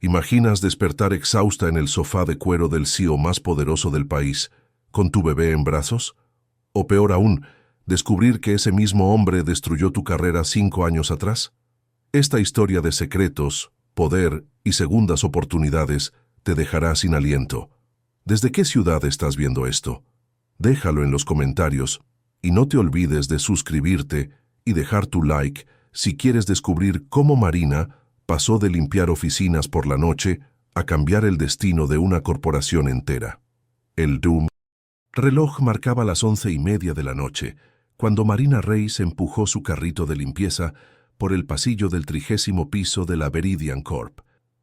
¿Imaginas despertar exhausta en el sofá de cuero del CEO más poderoso del país, con tu bebé en brazos? O peor aún, descubrir que ese mismo hombre destruyó tu carrera 5 años atrás. Esta historia de secretos, poder y segundas oportunidades te dejará sin aliento. ¿Desde qué ciudad estás viendo esto? Déjalo en los comentarios y no te olvides de suscribirte y dejar tu like si quieres descubrir cómo Marina pasó de limpiar oficinas por la noche a cambiar el destino de una corporación entera. El reloj marcaba las 11:30 de la noche, cuando Marina Reis empujó su carrito de limpieza por el pasillo del 30º piso de la Veridian Corp.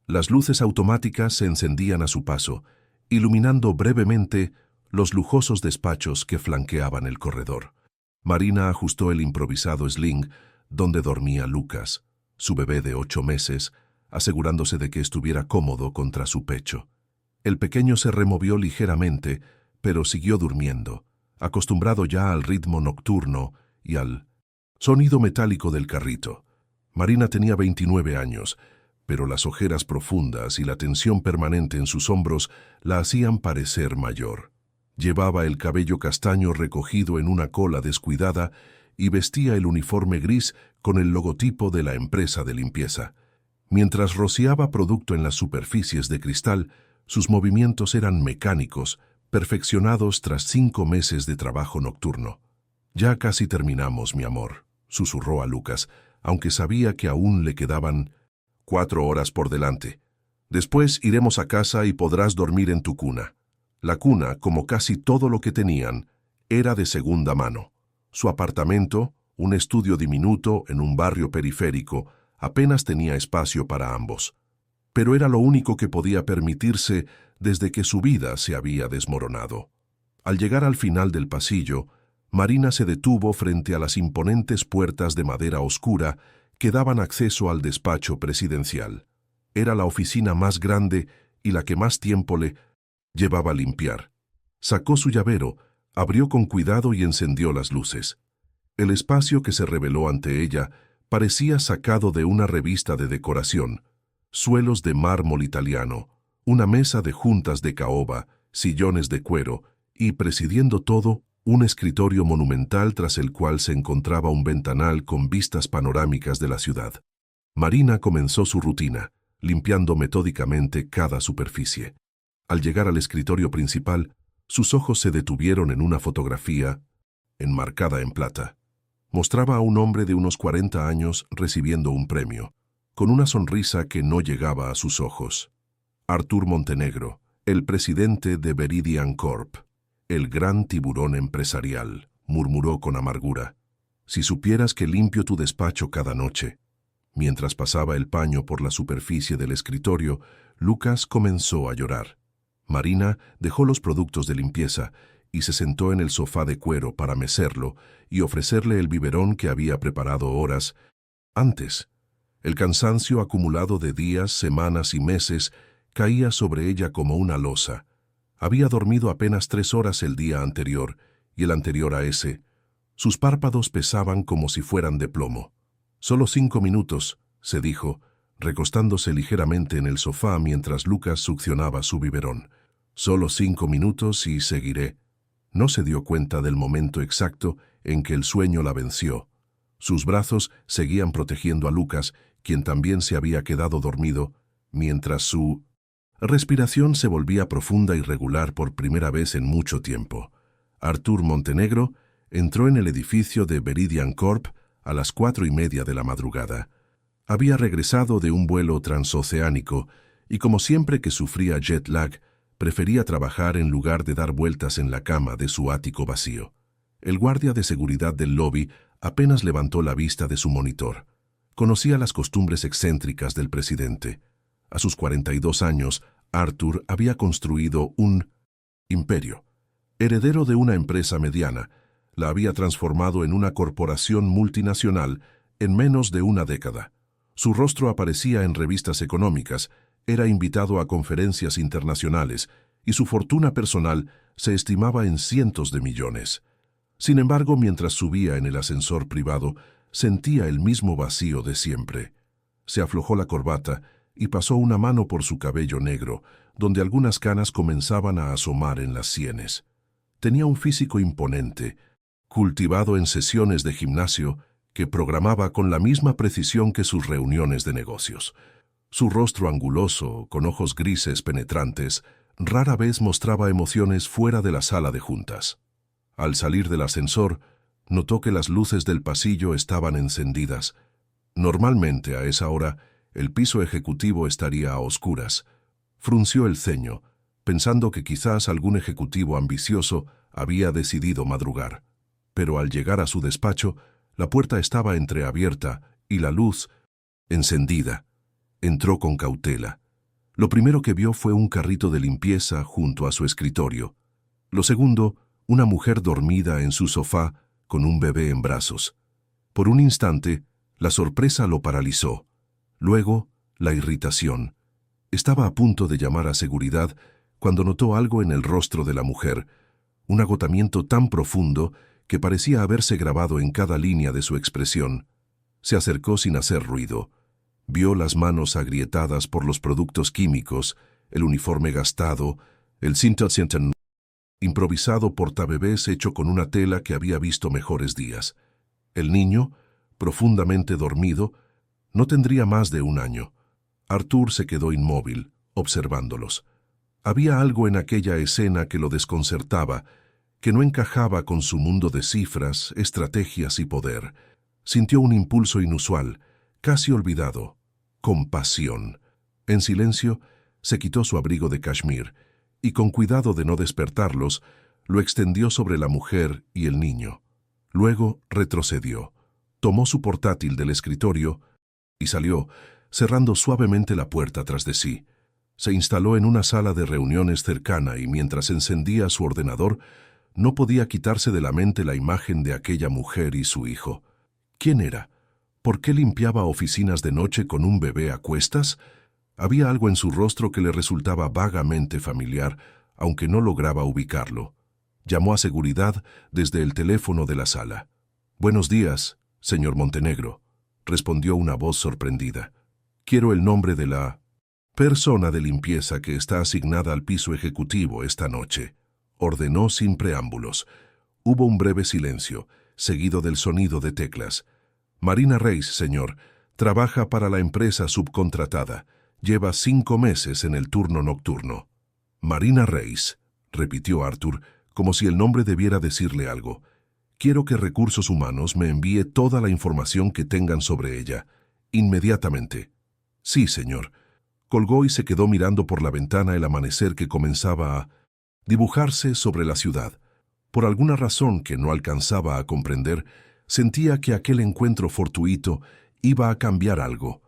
Las luces automáticas se encendían a su paso, iluminando brevemente los lujosos despachos que flanqueaban el corredor. Marina ajustó el improvisado sling donde dormía Lucas, su bebé de 8 meses, asegurándose de que estuviera cómodo contra su pecho. El pequeño se removió ligeramente, pero siguió durmiendo, acostumbrado ya al ritmo nocturno y al sonido metálico del carrito. Marina tenía 29 años, pero las ojeras profundas y la tensión permanente en sus hombros la hacían parecer mayor. Llevaba el cabello castaño recogido en una cola descuidada y vestía el uniforme gris con el logotipo de la empresa de limpieza. Mientras rociaba producto en las superficies de cristal, sus movimientos eran mecánicos, perfeccionados tras 5 meses de trabajo nocturno. «Ya casi terminamos, mi amor», susurró a Lucas, aunque sabía que aún le quedaban 4 horas por delante. «Después iremos a casa y podrás dormir en tu cuna». La cuna, como casi todo lo que tenían, era de segunda mano. Su apartamento, un estudio diminuto en un barrio periférico, apenas tenía espacio para ambos. Pero era lo único que podía permitirse desde que su vida se había desmoronado. Al llegar al final del pasillo, Marina se detuvo frente a las imponentes puertas de madera oscura que daban acceso al despacho presidencial. Era la oficina más grande y la que más tiempo le llevaba a limpiar. Sacó su llavero, abrió con cuidado y encendió las luces. El espacio que se reveló ante ella parecía sacado de una revista de decoración. Suelos de mármol italiano, una mesa de juntas de caoba, sillones de cuero y, presidiendo todo, un escritorio monumental tras el cual se encontraba un ventanal con vistas panorámicas de la ciudad. Marina comenzó su rutina, limpiando metódicamente cada superficie. Al llegar al escritorio principal, sus ojos se detuvieron en una fotografía enmarcada en plata. Mostraba a un hombre de unos 40 años recibiendo un premio, con una sonrisa que no llegaba a sus ojos. Artur Montenegro, el presidente de Veridian Corp, el gran tiburón empresarial, murmuró con amargura. «Si supieras que limpio tu despacho cada noche». Mientras pasaba el paño por la superficie del escritorio, Lucas comenzó a llorar. Marina dejó los productos de limpieza y se sentó en el sofá de cuero para mecerlo y ofrecerle el biberón que había preparado horas antes. El cansancio acumulado de días, semanas y meses caía sobre ella como una losa. Había dormido apenas 3 horas el día anterior y el anterior a ese. Sus párpados pesaban como si fueran de plomo. «Solo 5 minutos», se dijo, recostándose ligeramente en el sofá mientras Lucas succionaba su biberón. «Solo 5 minutos y seguiré». No se dio cuenta del momento exacto en que el sueño la venció. Sus brazos seguían protegiendo a Lucas, quien también se había quedado dormido, mientras su respiración se volvía profunda y regular por primera vez en mucho tiempo. Artur Montenegro entró en el edificio de Veridian Corp a las 4:30 de la madrugada. Había regresado de un vuelo transoceánico y, como siempre que sufría jet lag, prefería trabajar en lugar de dar vueltas en la cama de su ático vacío. El guardia de seguridad del lobby apenas levantó la vista de su monitor. Conocía las costumbres excéntricas del presidente. A sus 42 años, Artur había construido un imperio. Heredero de una empresa mediana, la había transformado en una corporación multinacional en menos de una década. Su rostro aparecía en revistas económicas, era invitado a conferencias internacionales y su fortuna personal se estimaba en cientos de millones. Sin embargo, mientras subía en el ascensor privado, sentía el mismo vacío de siempre. Se aflojó la corbata y pasó una mano por su cabello negro, donde algunas canas comenzaban a asomar en las sienes. Tenía un físico imponente, cultivado en sesiones de gimnasio, que programaba con la misma precisión que sus reuniones de negocios. Su rostro anguloso, con ojos grises penetrantes, rara vez mostraba emociones fuera de la sala de juntas. Al salir del ascensor, notó que las luces del pasillo estaban encendidas. Normalmente, a esa hora, el piso ejecutivo estaría a oscuras. Frunció el ceño, pensando que quizás algún ejecutivo ambicioso había decidido madrugar. Pero al llegar a su despacho, la puerta estaba entreabierta y la luz encendida. Entró con cautela. Lo primero que vio fue un carrito de limpieza junto a su escritorio. Lo segundo, una mujer dormida en su sofá con un bebé en brazos. Por un instante, la sorpresa lo paralizó. Luego, la irritación. Estaba a punto de llamar a seguridad cuando notó algo en el rostro de la mujer, un agotamiento tan profundo que parecía haberse grabado en cada línea de su expresión. Se acercó sin hacer ruido. Vio las manos agrietadas por los productos químicos, el uniforme gastado, el cinto improvisado portabebés hecho con una tela que había visto mejores días. El niño, profundamente dormido, no tendría más de 1 año. Arthur se quedó inmóvil, observándolos. Había algo en aquella escena que lo desconcertaba, que no encajaba con su mundo de cifras, estrategias y poder. Sintió un impulso inusual, casi olvidado. Compasión. En silencio, se quitó su abrigo de cashmere y, con cuidado de no despertarlos, lo extendió sobre la mujer y el niño. Luego retrocedió, tomó su portátil del escritorio y salió, cerrando suavemente la puerta tras de sí. Se instaló en una sala de reuniones cercana y mientras encendía su ordenador, no podía quitarse de la mente la imagen de aquella mujer y su hijo. ¿Quién era? ¿Por qué limpiaba oficinas de noche con un bebé a cuestas? Había algo en su rostro que le resultaba vagamente familiar, aunque no lograba ubicarlo. Llamó a seguridad desde el teléfono de la sala. «Buenos días, señor Montenegro», respondió una voz sorprendida. «Quiero el nombre de la persona de limpieza que está asignada al piso ejecutivo esta noche», ordenó sin preámbulos. Hubo un breve silencio, seguido del sonido de teclas. «Marina Reis, señor, trabaja para la empresa subcontratada. Lleva 5 meses en el turno nocturno». «Marina Reis», repitió Arthur, como si el nombre debiera decirle algo. «Quiero que Recursos Humanos me envíe toda la información que tengan sobre ella. Inmediatamente». «Sí, señor». Colgó y se quedó mirando por la ventana el amanecer que comenzaba a dibujarse sobre la ciudad. Por alguna razón que no alcanzaba a comprender, sentía que aquel encuentro fortuito iba a cambiar algo.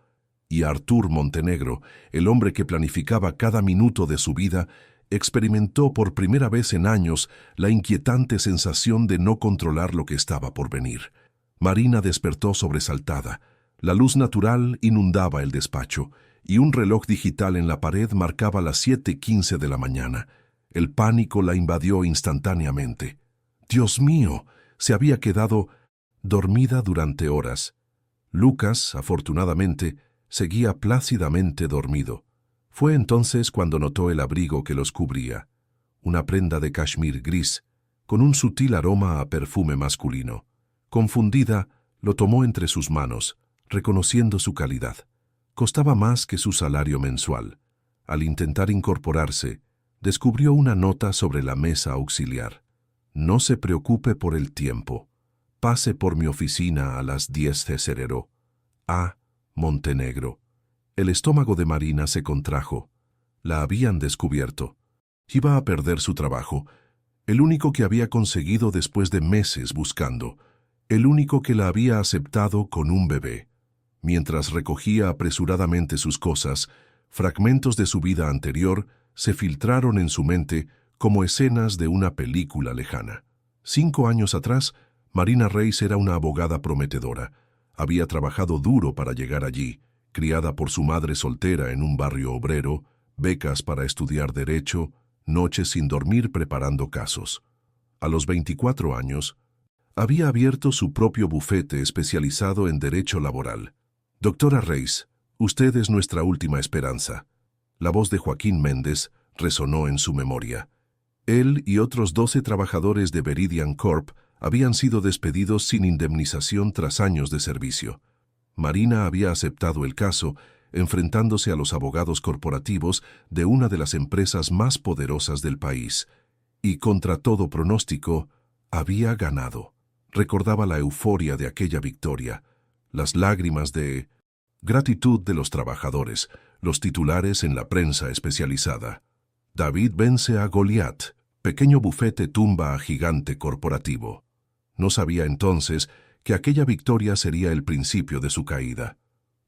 Y Arthur Montenegro, el hombre que planificaba cada minuto de su vida, experimentó por primera vez en años la inquietante sensación de no controlar lo que estaba por venir. Marina despertó sobresaltada. La luz natural inundaba el despacho, y un reloj digital en la pared marcaba las 7:15 de la mañana. El pánico la invadió instantáneamente. ¡Dios mío! Se había quedado dormida durante horas. Lucas, afortunadamente, seguía plácidamente dormido. Fue entonces cuando notó el abrigo que los cubría, una prenda de cashmere gris, con un sutil aroma a perfume masculino. Confundida, lo tomó entre sus manos, reconociendo su calidad. Costaba más que su salario mensual. Al intentar incorporarse, descubrió una nota sobre la mesa auxiliar. «No se preocupe por el tiempo. Pase por mi oficina a las 10 Cesarero. A. Montenegro». El estómago de Marina se contrajo. La habían descubierto. Iba a perder su trabajo, el único que había conseguido después de meses buscando, el único que la había aceptado con un bebé. Mientras recogía apresuradamente sus cosas, fragmentos de su vida anterior se filtraron en su mente como escenas de una película lejana. 5 años atrás, Marina Reis era una abogada prometedora. Había trabajado duro para llegar allí, criada por su madre soltera en un barrio obrero, becas para estudiar derecho, noches sin dormir preparando casos. A los 24 años, había abierto su propio bufete especializado en derecho laboral. «Doctora Reis», Usted es nuestra última esperanza. La voz de Joaquín Méndez resonó en su memoria. Él y otros 12 trabajadores de Veridian Corp habían sido despedidos sin indemnización tras años de servicio. Marina había aceptado el caso, enfrentándose a los abogados corporativos de una de las empresas más poderosas del país. Y contra todo pronóstico, había ganado. Recordaba la euforia de aquella victoria, las lágrimas de gratitud de los trabajadores, los titulares en la prensa especializada. David vence a Goliat, pequeño bufete tumba a gigante corporativo. No sabía entonces que aquella victoria sería el principio de su caída.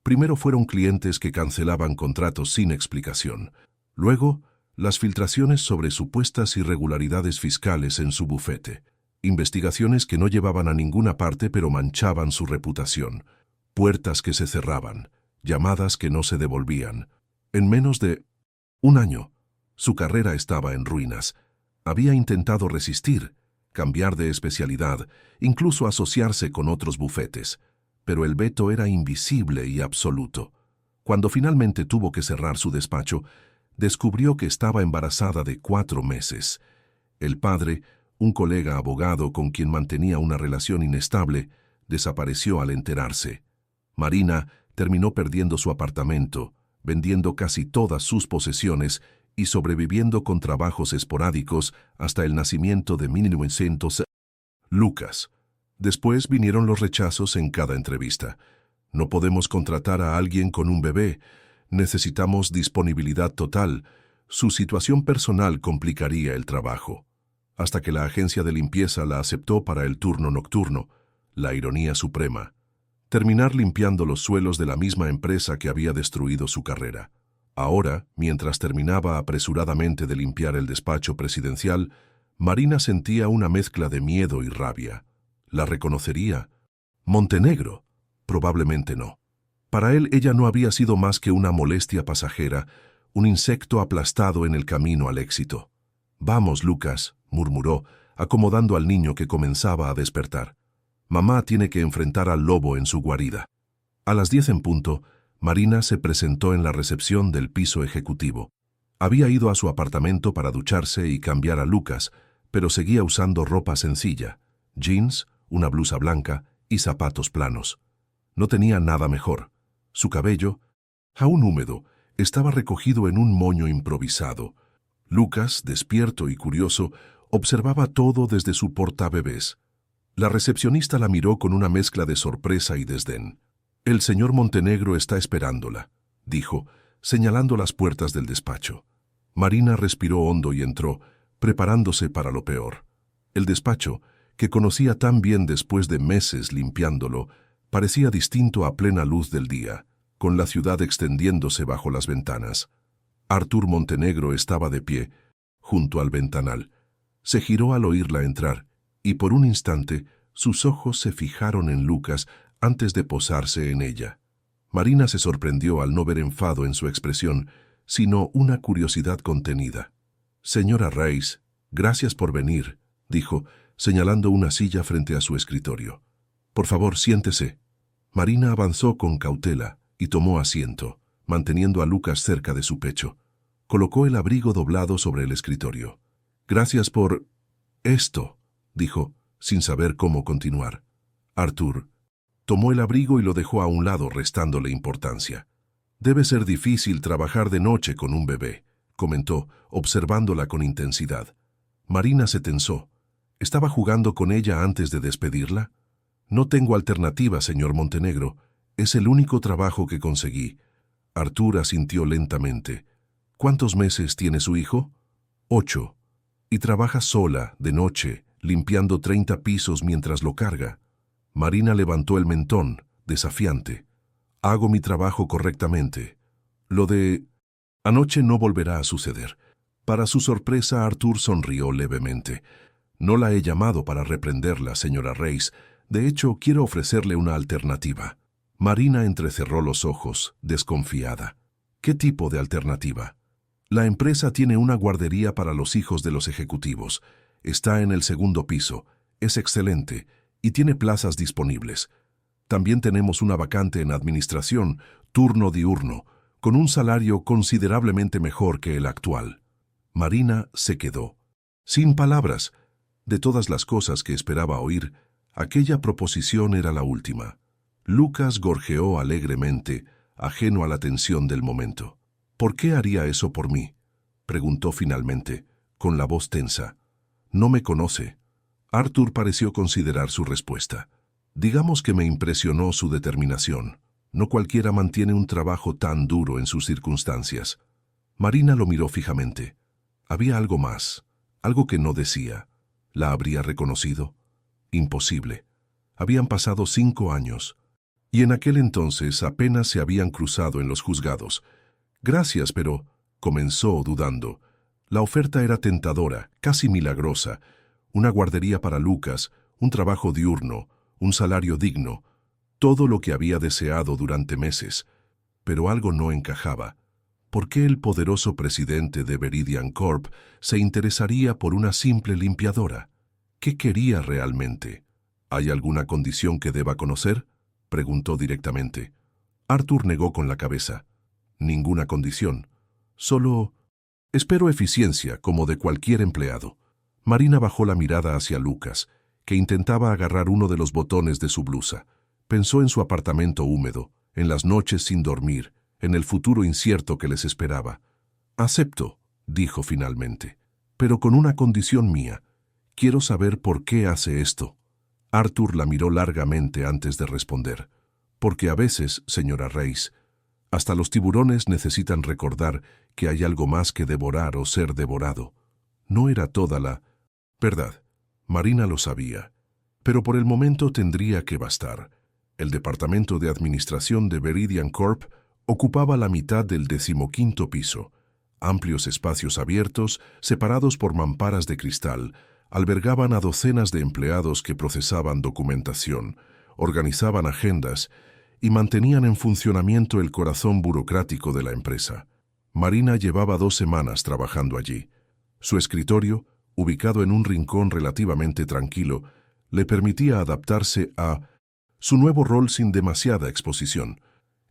Primero fueron clientes que cancelaban contratos sin explicación. Luego, las filtraciones sobre supuestas irregularidades fiscales en su bufete. Investigaciones que no llevaban a ninguna parte pero manchaban su reputación. Puertas que se cerraban, llamadas que no se devolvían. En menos de un año, su carrera estaba en ruinas. Había intentado resistir, cambiar de especialidad, incluso asociarse con otros bufetes, pero el veto era invisible y absoluto. Cuando finalmente tuvo que cerrar su despacho, descubrió que estaba embarazada de 4 meses. El padre, un colega abogado con quien mantenía una relación inestable, desapareció al enterarse. Marina terminó perdiendo su apartamento, vendiendo casi todas sus posesiones y sobreviviendo con trabajos esporádicos hasta el nacimiento de 1900. Lucas. Después vinieron los rechazos en cada entrevista. No podemos contratar a alguien con un bebé. Necesitamos disponibilidad total. Su situación personal complicaría el trabajo. Hasta que la agencia de limpieza la aceptó para el turno nocturno. La ironía suprema. Terminar limpiando los suelos de la misma empresa que había destruido su carrera. Ahora, mientras terminaba apresuradamente de limpiar el despacho presidencial, Marina sentía una mezcla de miedo y rabia. ¿La reconocería? ¿Montenegro? Probablemente no. Para él ella no había sido más que una molestia pasajera, un insecto aplastado en el camino al éxito. «Vamos, Lucas», murmuró, acomodando al niño que comenzaba a despertar. «Mamá tiene que enfrentar al lobo en su guarida». A las 10 en punto, Marina se presentó en la recepción del piso ejecutivo. Había ido a su apartamento para ducharse y cambiar a Lucas, pero seguía usando ropa sencilla, jeans, una blusa blanca y zapatos planos. No tenía nada mejor. Su cabello, aún húmedo, estaba recogido en un moño improvisado. Lucas, despierto y curioso, observaba todo desde su portabebés. La recepcionista la miró con una mezcla de sorpresa y desdén. «El señor Montenegro está esperándola», dijo, señalando las puertas del despacho. Marina respiró hondo y entró, preparándose para lo peor. El despacho, que conocía tan bien después de meses limpiándolo, parecía distinto a plena luz del día, con la ciudad extendiéndose bajo las ventanas. Artur Montenegro estaba de pie, junto al ventanal. Se giró al oírla entrar, y por un instante sus ojos se fijaron en Lucas antes de posarse en ella. Marina se sorprendió al no ver enfado en su expresión, sino una curiosidad contenida. «Señora Reis, gracias por venir», dijo, señalando una silla frente a su escritorio. «Por favor, siéntese». Marina avanzó con cautela y tomó asiento, manteniendo a Lucas cerca de su pecho. Colocó el abrigo doblado sobre el escritorio. «Gracias por esto», dijo, sin saber cómo continuar. Artur tomó el abrigo y lo dejó a un lado, restándole importancia. «Debe ser difícil trabajar de noche con un bebé», comentó, observándola con intensidad. Marina se tensó. ¿Estaba jugando con ella antes de despedirla? «No tengo alternativa, señor Montenegro. Es el único trabajo que conseguí». Artur asintió lentamente. «¿Cuántos meses tiene su hijo?» 8. «Y trabaja sola, de noche, limpiando 30 pisos mientras lo carga». Marina levantó el mentón, desafiante. «Hago mi trabajo correctamente. Lo de anoche no volverá a suceder». Para su sorpresa, Artur sonrió levemente. «No la he llamado para reprenderla, señora Reis. De hecho, quiero ofrecerle una alternativa». Marina entrecerró los ojos, desconfiada. «¿Qué tipo de alternativa?» «La empresa tiene una guardería para los hijos de los ejecutivos. Está en el 2º piso. Es excelente y tiene plazas disponibles. También tenemos una vacante en administración, turno diurno, con un salario considerablemente mejor que el actual. Marina se quedó, sin palabras. De todas las cosas que esperaba oír, aquella proposición era la última. Lucas gorjeó alegremente, ajeno a la tensión del momento. «¿Por qué haría eso por mí?», preguntó finalmente, con la voz tensa. «No me conoce». Arthur pareció considerar su respuesta. «Digamos que me impresionó su determinación. No cualquiera mantiene un trabajo tan duro en sus circunstancias». Marina lo miró fijamente. Había algo más, algo que no decía. ¿La habría reconocido? Imposible. Habían pasado 5 años, y en aquel entonces apenas se habían cruzado en los juzgados. «Gracias, pero», comenzó dudando. La oferta era tentadora, casi milagrosa. Una guardería para Lucas, un trabajo diurno, un salario digno, todo lo que había deseado durante meses. Pero algo no encajaba. ¿Por qué el poderoso presidente de Veridian Corp se interesaría por una simple limpiadora? ¿Qué quería realmente? ¿Hay alguna condición que deba conocer?, preguntó directamente. Arthur negó con la cabeza. «Ninguna condición. Solo espero eficiencia, como de cualquier empleado». Marina bajó la mirada hacia Lucas, que intentaba agarrar uno de los botones de su blusa. Pensó en su apartamento húmedo, en las noches sin dormir, en el futuro incierto que les esperaba. «Acepto», dijo finalmente, «pero con una condición mía. Quiero saber por qué hace esto». Arthur la miró largamente antes de responder. «Porque a veces, señora Reis, hasta los tiburones necesitan recordar que hay algo más que devorar o ser devorado. No era toda la verdad». Marina lo sabía, pero por el momento tendría que bastar. El departamento de administración de Veridian Corp ocupaba la mitad del 15º piso. Amplios espacios abiertos, separados por mamparas de cristal, albergaban a docenas de empleados que procesaban documentación, organizaban agendas y mantenían en funcionamiento el corazón burocrático de la empresa. Marina llevaba 2 semanas trabajando allí. Su escritorio, ubicado en un rincón relativamente tranquilo, le permitía adaptarse a su nuevo rol sin demasiada exposición.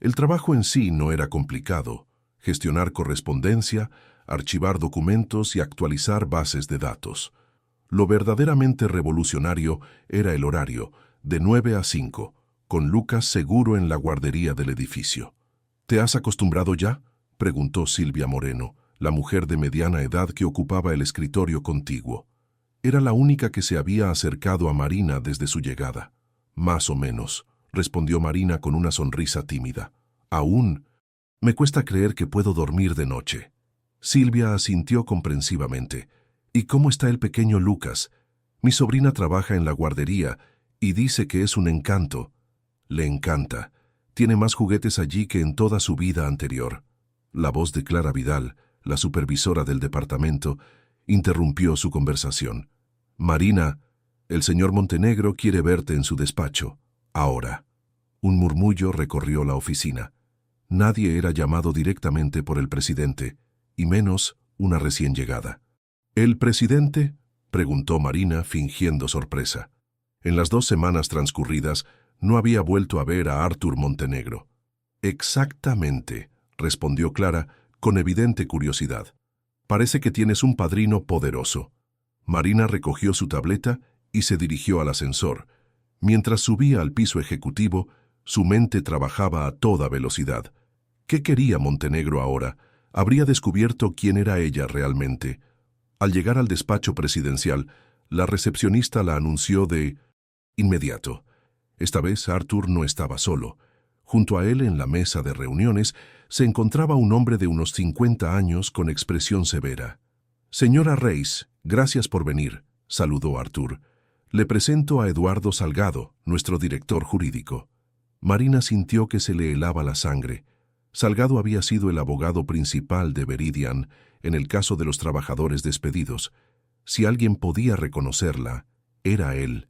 El trabajo en sí no era complicado: gestionar correspondencia, archivar documentos y actualizar bases de datos. Lo verdaderamente revolucionario era el horario, de 9 a 5, con Lucas seguro en la guardería del edificio. «¿Te has acostumbrado ya?», preguntó Silvia Moreno, la mujer de mediana edad que ocupaba el escritorio contiguo. Era la única que se había acercado a Marina desde su llegada. «Más o menos», respondió Marina con una sonrisa tímida. «Aún me cuesta creer que puedo dormir de noche». Silvia asintió comprensivamente. «¿Y cómo está el pequeño Lucas? Mi sobrina trabaja en la guardería y dice que es un encanto». «Le encanta. Tiene más juguetes allí que en toda su vida anterior». La voz de Clara Vidal, la supervisora del departamento, interrumpió su conversación. «Marina, el señor Montenegro quiere verte en su despacho. Ahora». Un murmullo recorrió la oficina. Nadie era llamado directamente por el presidente, y menos una recién llegada. «¿El presidente?», preguntó Marina, fingiendo sorpresa. En las 2 semanas transcurridas, no había vuelto a ver a Arthur Montenegro. «Exactamente», respondió Clara, con evidente curiosidad. «Parece que tienes un padrino poderoso». Marina recogió su tableta y se dirigió al ascensor. Mientras subía al piso ejecutivo, su mente trabajaba a toda velocidad. ¿Qué quería Montenegro ahora? Habría descubierto quién era ella realmente. Al llegar al despacho presidencial, la recepcionista la anunció de inmediato. Esta vez Arthur no estaba solo. Junto a él, en la mesa de reuniones, se encontraba un hombre de unos 50 años con expresión severa. «Señora Reis, gracias por venir», saludó Arthur. «Le presento a Eduardo Salgado, nuestro director jurídico». Marina sintió que se le helaba la sangre. Salgado había sido el abogado principal de Veridian en el caso de los trabajadores despedidos. Si alguien podía reconocerla, era él.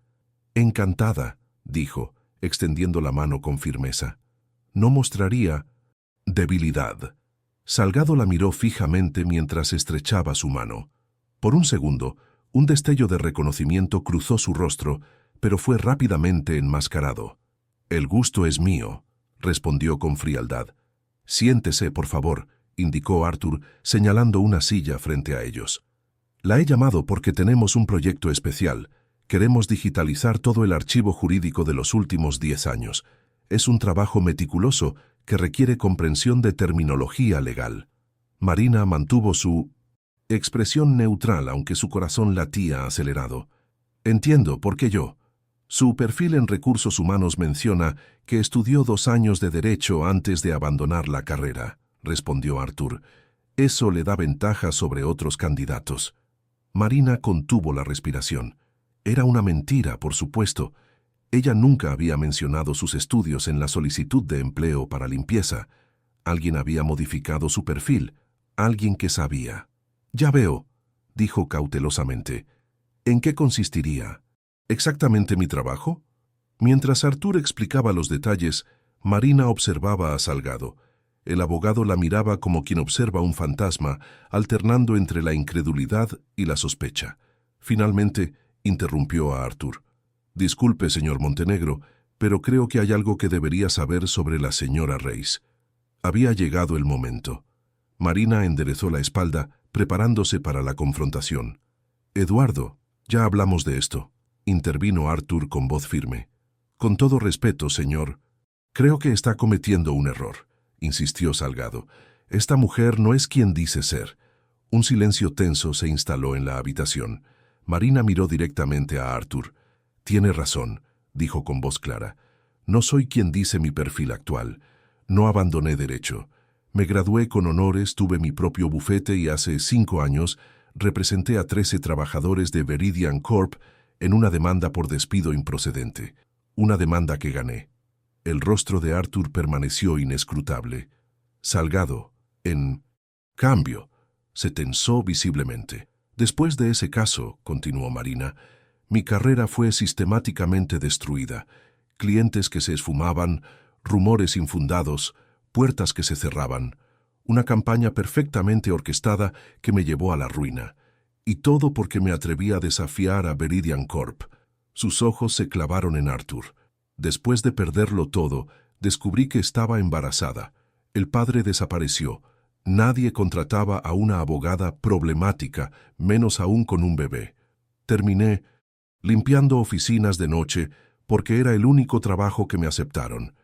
«Encantada», dijo, extendiendo la mano con firmeza. «No mostraría debilidad». Salgado la miró fijamente mientras estrechaba su mano. Por un segundo, un destello de reconocimiento cruzó su rostro, pero fue rápidamente enmascarado. «El gusto es mío», respondió con frialdad. Siéntese, por favor, indicó Arthur, señalando una silla frente a ellos. La he llamado porque tenemos un proyecto especial. Queremos digitalizar todo el archivo jurídico de los últimos 10 años. Es un trabajo meticuloso que requiere comprensión de terminología legal. Marina mantuvo su expresión neutral, aunque su corazón latía acelerado. Entiendo, ¿por qué yo? Su perfil en recursos humanos menciona que estudió 2 años de derecho antes de abandonar la carrera, respondió Arthur. Eso le da ventaja sobre otros candidatos. Marina contuvo la respiración. Era una mentira, por supuesto. Ella nunca había mencionado sus estudios en la solicitud de empleo para limpieza. Alguien había modificado su perfil, alguien que sabía. Ya veo, dijo cautelosamente. ¿En qué consistiría? ¿Exactamente mi trabajo? Mientras Arthur explicaba los detalles, Marina observaba a Salgado. El abogado la miraba como quien observa un fantasma, alternando entre la incredulidad y la sospecha. Finalmente, interrumpió a Arthur. Disculpe, señor Montenegro, pero creo que hay algo que debería saber sobre la señora Reis. Había llegado el momento. Marina enderezó la espalda, preparándose para la confrontación. Eduardo, ya hablamos de esto, intervino Arthur con voz firme. Con todo respeto, señor, creo que está cometiendo un error, insistió Salgado. Esta mujer no es quien dice ser. Un silencio tenso se instaló en la habitación. Marina miró directamente a Arthur. Tiene razón, dijo con voz clara. No soy quien dice mi perfil actual. No abandoné derecho. Me gradué con honores, tuve mi propio bufete y hace 5 años representé a 13 trabajadores de Veridian Corp en una demanda por despido improcedente. Una demanda que gané. El rostro de Arthur permaneció inescrutable. Salgado, en cambio, se tensó visiblemente. Después de ese caso, continuó Marina, mi carrera fue sistemáticamente destruida. Clientes que se esfumaban, rumores infundados, puertas que se cerraban. Una campaña perfectamente orquestada que me llevó a la ruina. Y todo porque me atreví a desafiar a Veridian Corp. Sus ojos se clavaron en Arthur. Después de perderlo todo, descubrí que estaba embarazada. El padre desapareció. Nadie contrataba a una abogada problemática, menos aún con un bebé. Terminé limpiando oficinas de noche porque era el único trabajo que me aceptaron.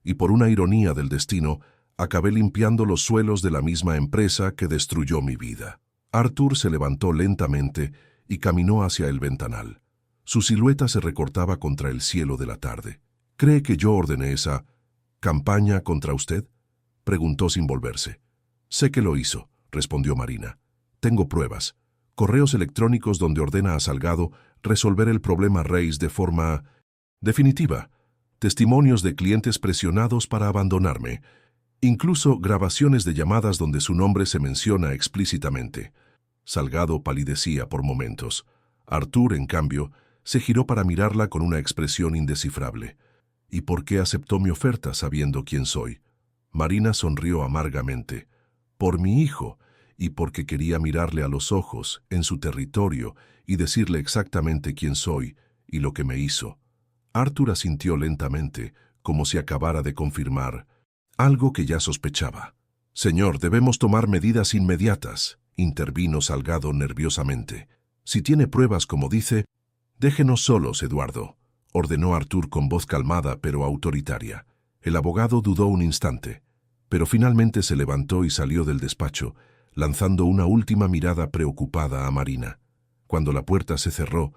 Y por una ironía del destino, acabé limpiando los suelos de la misma empresa que destruyó mi vida. Arthur se levantó lentamente y caminó hacia el ventanal. Su silueta se recortaba contra el cielo de la tarde. ¿Cree que yo ordené esa campaña contra usted?, preguntó sin volverse. Sé que lo hizo, respondió Marina. Tengo pruebas. Correos electrónicos donde ordena a Salgado resolver el problema Reis de forma definitiva. Testimonios de clientes presionados para abandonarme. Incluso grabaciones de llamadas donde su nombre se menciona explícitamente. Salgado palidecía por momentos. Arthur, en cambio, se giró para mirarla con una expresión indescifrable. ¿Y por qué aceptó mi oferta sabiendo quién soy? Marina sonrió amargamente. Por mi hijo, y porque quería mirarle a los ojos, en su territorio, y decirle exactamente quién soy y lo que me hizo. Arthur asintió lentamente, como si acabara de confirmar algo que ya sospechaba. Señor, debemos tomar medidas inmediatas, intervino Salgado nerviosamente. Si tiene pruebas como dice, déjenos solos, Eduardo, ordenó Arthur con voz calmada pero autoritaria. El abogado dudó un instante, pero finalmente se levantó y salió del despacho, lanzando una última mirada preocupada a Marina. Cuando la puerta se cerró,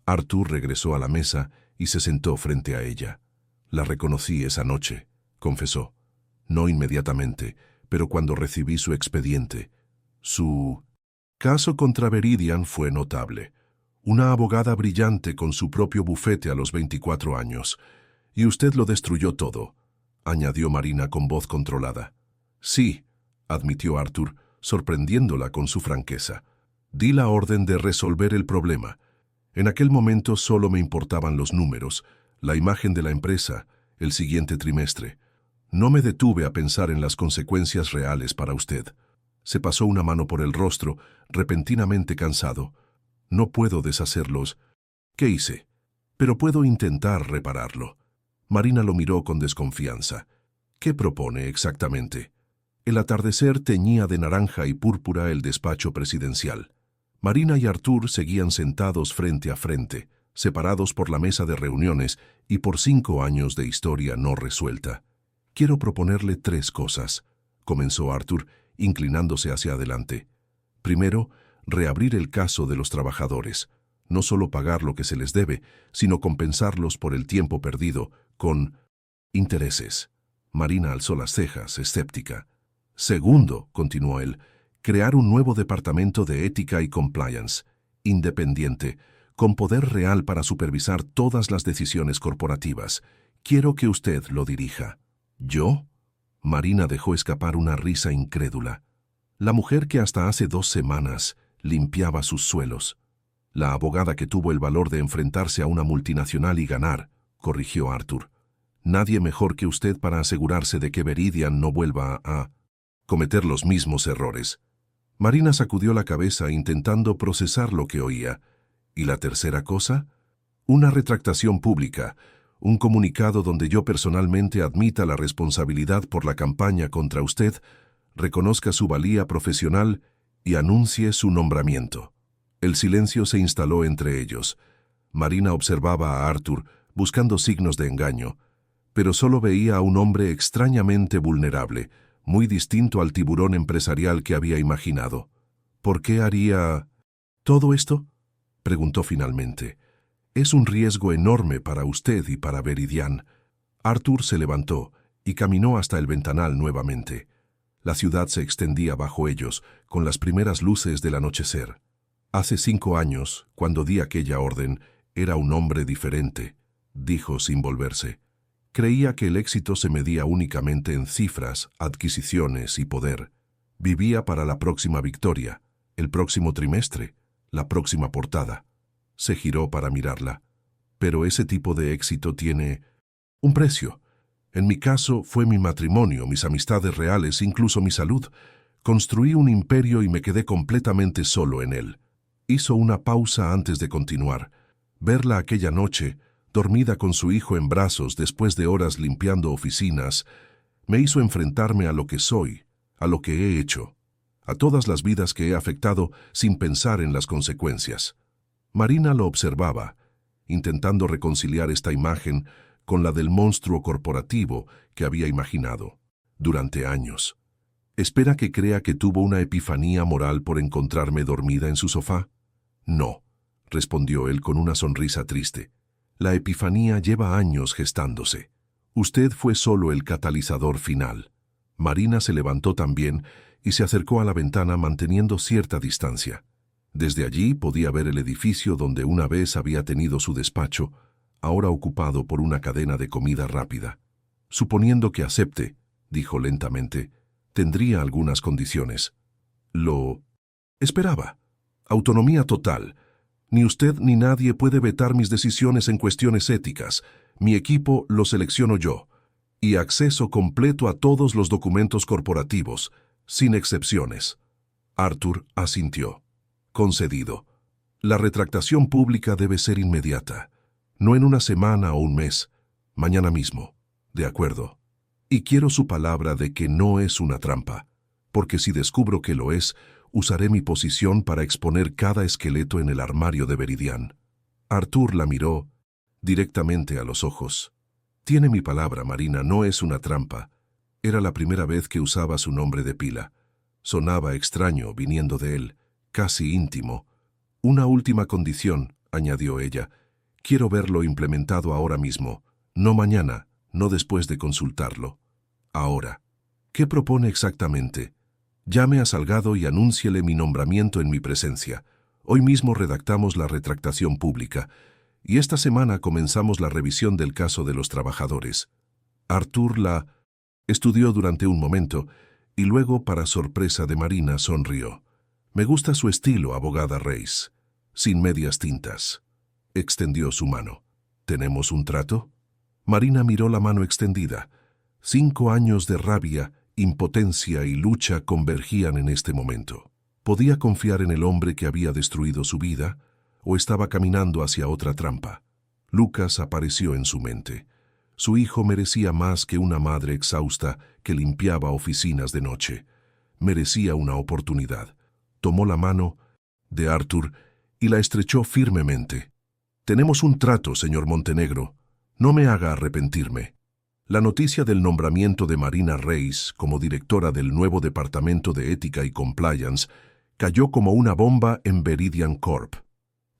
Arthur regresó a la mesa y se sentó frente a ella. La reconocí esa noche, confesó. No inmediatamente, pero cuando recibí su expediente. Su caso contra Veridian fue notable. Una abogada brillante con su propio bufete a los 24 años. Y usted lo destruyó todo, añadió Marina con voz controlada. Sí, admitió Arthur, sorprendiéndola con su franqueza. Di la orden de resolver el problema. En aquel momento solo me importaban los números, la imagen de la empresa, el siguiente trimestre. No me detuve a pensar en las consecuencias reales para usted. Se pasó una mano por el rostro, repentinamente cansado. No puedo deshacerlos. ¿Qué hice? Pero puedo intentar repararlo. Marina lo miró con desconfianza. ¿Qué propone exactamente? El atardecer teñía de naranja y púrpura el despacho presidencial. Marina y Artur seguían sentados frente a frente, separados por la mesa de reuniones y por 5 años de historia no resuelta. «Quiero proponerle 3 cosas», comenzó Artur, inclinándose hacia adelante. Primero, reabrir el caso de los trabajadores. No solo pagar lo que se les debe, sino compensarlos por el tiempo perdido, con intereses. Marina alzó las cejas, escéptica. Segundo, continuó él, crear un nuevo departamento de ética y compliance, independiente, con poder real para supervisar todas las decisiones corporativas. Quiero que usted lo dirija. ¿Yo? Marina dejó escapar una risa incrédula. La mujer que hasta hace 2 semanas limpiaba sus suelos. La abogada que tuvo el valor de enfrentarse a una multinacional y ganar, corrigió Artur. Nadie mejor que usted para asegurarse de que Veridian no vuelva a cometer los mismos errores. Marina sacudió la cabeza intentando procesar lo que oía. ¿Y la tercera cosa? Una retractación pública, un comunicado donde yo personalmente admita la responsabilidad por la campaña contra usted, reconozca su valía profesional y anuncie su nombramiento. El silencio se instaló entre ellos. Marina observaba a Artur, buscando signos de engaño, pero solo veía a un hombre extrañamente vulnerable, muy distinto al tiburón empresarial que había imaginado. ¿Por qué haría todo esto?, preguntó finalmente. Es un riesgo enorme para usted y para Veridian. Artur se levantó y caminó hasta el ventanal nuevamente. La ciudad se extendía bajo ellos, con las primeras luces del anochecer. Hace 5 años, cuando di aquella orden, era un hombre diferente, dijo sin volverse. Creía que el éxito se medía únicamente en cifras, adquisiciones y poder. Vivía para la próxima victoria, el próximo trimestre, la próxima portada. Se giró para mirarla. Pero ese tipo de éxito tiene un precio. En mi caso fue mi matrimonio, mis amistades reales, incluso mi salud. Construí un imperio y me quedé completamente solo en él. Hizo una pausa antes de continuar. Verla aquella noche, dormida con su hijo en brazos después de horas limpiando oficinas, me hizo enfrentarme a lo que soy, a lo que he hecho, a todas las vidas que he afectado sin pensar en las consecuencias. Marina lo observaba, intentando reconciliar esta imagen con la del monstruo corporativo que había imaginado durante años. ¿Espera que crea que tuvo una epifanía moral por encontrarme dormida en su sofá? No, respondió él con una sonrisa triste. La epifanía lleva años gestándose. Usted fue solo el catalizador final. Marina se levantó también y se acercó a la ventana manteniendo cierta distancia. Desde allí podía ver el edificio donde una vez había tenido su despacho, ahora ocupado por una cadena de comida rápida. Suponiendo que acepte, dijo lentamente, tendría algunas condiciones. Lo esperaba. Autonomía total. Ni usted ni nadie puede vetar mis decisiones en cuestiones éticas. Mi equipo lo selecciono yo. Y acceso completo a todos los documentos corporativos, sin excepciones. Artur asintió. Concedido. La retractación pública debe ser inmediata. No en una semana o un mes. Mañana mismo. De acuerdo. Y quiero su palabra de que no es una trampa, porque si descubro que lo es, usaré mi posición para exponer cada esqueleto en el armario de Veridian. Artur la miró directamente a los ojos. Tiene mi palabra, Marina, no es una trampa. Era la primera vez que usaba su nombre de pila. Sonaba extraño viniendo de él, casi íntimo. Una última condición, añadió ella. Quiero verlo implementado ahora mismo, no mañana, no después de consultarlo. Ahora. ¿Qué propone exactamente? Llame a Salgado y anúnciele mi nombramiento en mi presencia. Hoy mismo redactamos la retractación pública, y esta semana comenzamos la revisión del caso de los trabajadores. Artur la estudió durante un momento, y luego, para sorpresa de Marina, sonrió. Me gusta su estilo, abogada Reis. Sin medias tintas. Extendió su mano. ¿Tenemos un trato? Marina miró la mano extendida. 5 años de rabia, impotencia y lucha convergían en este momento. ¿Podía confiar en el hombre que había destruido su vida, o estaba caminando hacia otra trampa? Lucas apareció en su mente. Su hijo merecía más que una madre exhausta que limpiaba oficinas de noche. Merecía una oportunidad. Tomó la mano de Arthur y la estrechó firmemente. «Tenemos un trato, señor Montenegro. No me haga arrepentirme». La noticia del nombramiento de Marina Reis como directora del nuevo Departamento de Ética y Compliance cayó como una bomba en Veridian Corp.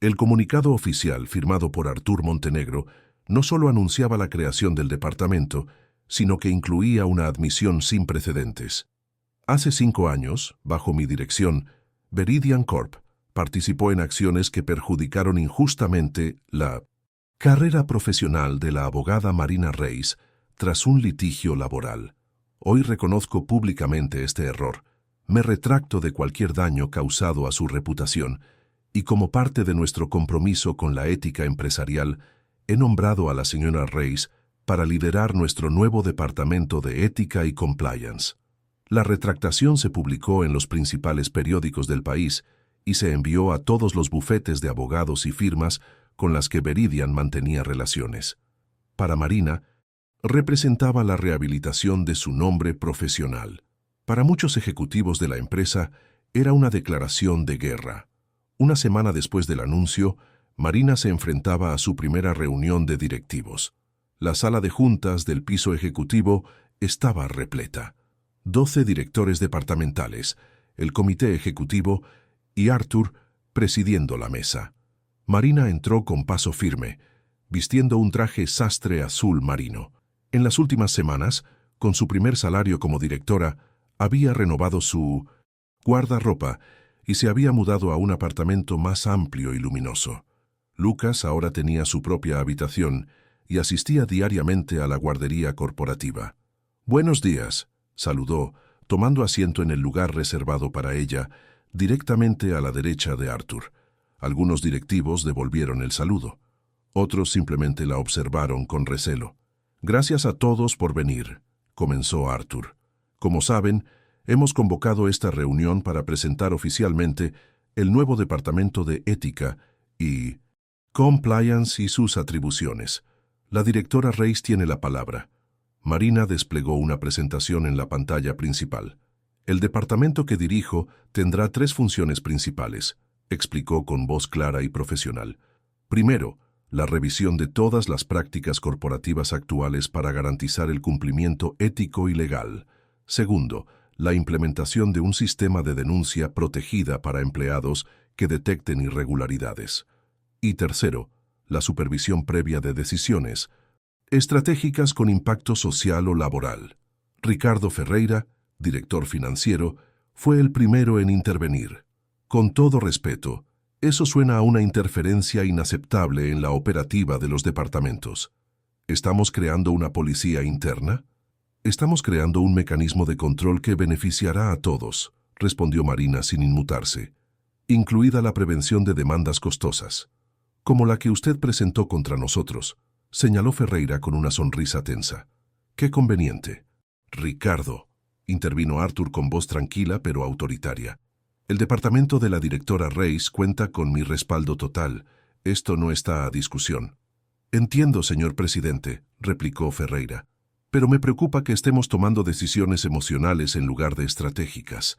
El comunicado oficial firmado por Artur Montenegro no solo anunciaba la creación del departamento, sino que incluía una admisión sin precedentes. Hace 5 años, bajo mi dirección, Veridian Corp participó en acciones que perjudicaron injustamente la carrera profesional de la abogada Marina Reis tras un litigio laboral. Hoy reconozco públicamente este error. Me retracto de cualquier daño causado a su reputación y como parte de nuestro compromiso con la ética empresarial, he nombrado a la señora Reis para liderar nuestro nuevo Departamento de Ética y Compliance. La retractación se publicó en los principales periódicos del país y se envió a todos los bufetes de abogados y firmas con las que Veridian mantenía relaciones. Para Marina, representaba la rehabilitación de su nombre profesional. Para muchos ejecutivos de la empresa, era una declaración de guerra. Una semana después del anuncio, Marina se enfrentaba a su primera reunión de directivos. La sala de juntas del piso ejecutivo estaba repleta. 12 directores departamentales, el comité ejecutivo y Arthur presidiendo la mesa. Marina entró con paso firme, vistiendo un traje sastre azul marino. En las últimas semanas, con su primer salario como directora, había renovado su guardarropa y se había mudado a un apartamento más amplio y luminoso. Lucas ahora tenía su propia habitación y asistía diariamente a la guardería corporativa. «Buenos días», saludó, tomando asiento en el lugar reservado para ella, directamente a la derecha de Arthur. Algunos directivos devolvieron el saludo. Otros simplemente la observaron con recelo. «Gracias a todos por venir», comenzó Arthur. «Como saben, hemos convocado esta reunión para presentar oficialmente el nuevo Departamento de Ética y Compliance y sus atribuciones. La directora Reis tiene la palabra». Marina desplegó una presentación en la pantalla principal. «El departamento que dirijo tendrá 3 funciones principales», explicó con voz clara y profesional. Primero, la revisión de todas las prácticas corporativas actuales para garantizar el cumplimiento ético y legal. Segundo, la implementación de un sistema de denuncia protegida para empleados que detecten irregularidades. Y tercero, la supervisión previa de decisiones estratégicas con impacto social o laboral. Ricardo Ferreira, director financiero, fue el primero en intervenir. «Con todo respeto, eso suena a una interferencia inaceptable en la operativa de los departamentos. ¿Estamos creando una policía interna? Estamos creando un mecanismo de control que beneficiará a todos», respondió Marina sin inmutarse, «incluida la prevención de demandas costosas, como la que usted presentó contra nosotros», señaló Ferreira con una sonrisa tensa. «Qué conveniente». «Ricardo», intervino Arthur con voz tranquila pero autoritaria. «El departamento de la directora Reis cuenta con mi respaldo total. Esto no está a discusión». «Entiendo, señor presidente», replicó Ferreira, «pero me preocupa que estemos tomando decisiones emocionales en lugar de estratégicas.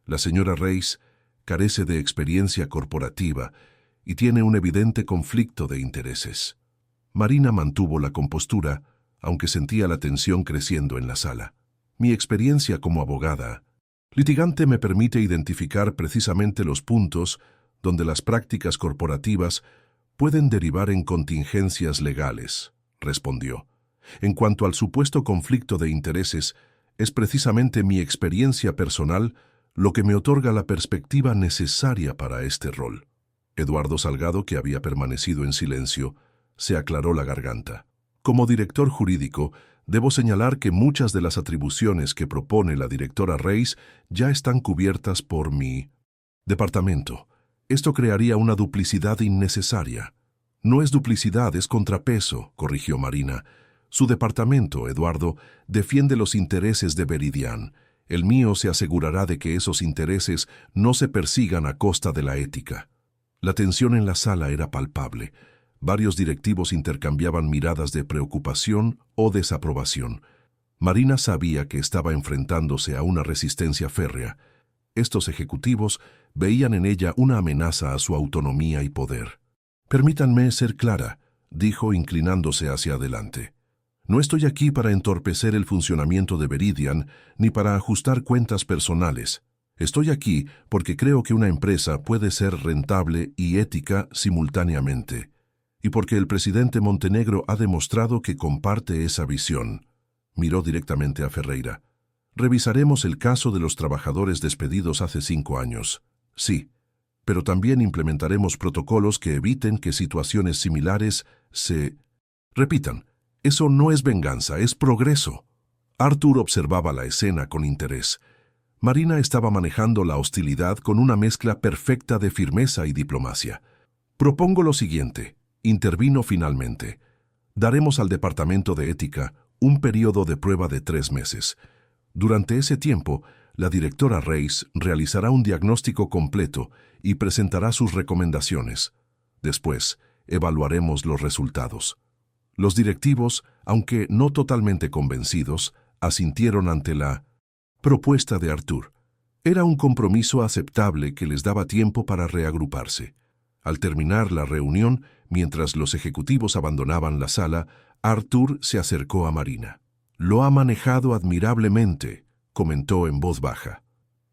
La señora Reis carece de experiencia corporativa y tiene un evidente conflicto de intereses». Marina mantuvo la compostura, aunque sentía la tensión creciendo en la sala. «Mi experiencia como abogada litigante me permite identificar precisamente los puntos donde las prácticas corporativas pueden derivar en contingencias legales», respondió. «En cuanto al supuesto conflicto de intereses, es precisamente mi experiencia personal lo que me otorga la perspectiva necesaria para este rol». Eduardo Salgado, que había permanecido en silencio, se aclaró la garganta. «Como director jurídico, debo señalar que muchas de las atribuciones que propone la directora Reis ya están cubiertas por mi departamento. Esto crearía una duplicidad innecesaria». «No es duplicidad, es contrapeso», corrigió Marina. «Su departamento, Eduardo, defiende los intereses de Veridian. El mío se asegurará de que esos intereses no se persigan a costa de la ética». La tensión en la sala era palpable. Varios directivos intercambiaban miradas de preocupación o desaprobación. Marina sabía que estaba enfrentándose a una resistencia férrea. Estos ejecutivos veían en ella una amenaza a su autonomía y poder. «Permítanme ser clara», dijo inclinándose hacia adelante. «No estoy aquí para entorpecer el funcionamiento de Veridian ni para ajustar cuentas personales. Estoy aquí porque creo que una empresa puede ser rentable y ética simultáneamente, y porque el presidente Montenegro ha demostrado que comparte esa visión». Miró directamente a Ferreira. «Revisaremos el caso de los trabajadores despedidos hace 5 años. Sí, pero también implementaremos protocolos que eviten que situaciones similares se repitan. Eso no es venganza, es progreso». Arthur observaba la escena con interés. Marina estaba manejando la hostilidad con una mezcla perfecta de firmeza y diplomacia. «Propongo lo siguiente», intervino finalmente. «Daremos al Departamento de Ética un periodo de prueba de 3 meses. Durante ese tiempo, la directora Reis realizará un diagnóstico completo y presentará sus recomendaciones. Después, evaluaremos los resultados». Los directivos, aunque no totalmente convencidos, asintieron ante la propuesta de Arthur. Era un compromiso aceptable que les daba tiempo para reagruparse. Al terminar la reunión, mientras los ejecutivos abandonaban la sala, Arthur se acercó a Marina. «Lo ha manejado admirablemente», comentó en voz baja.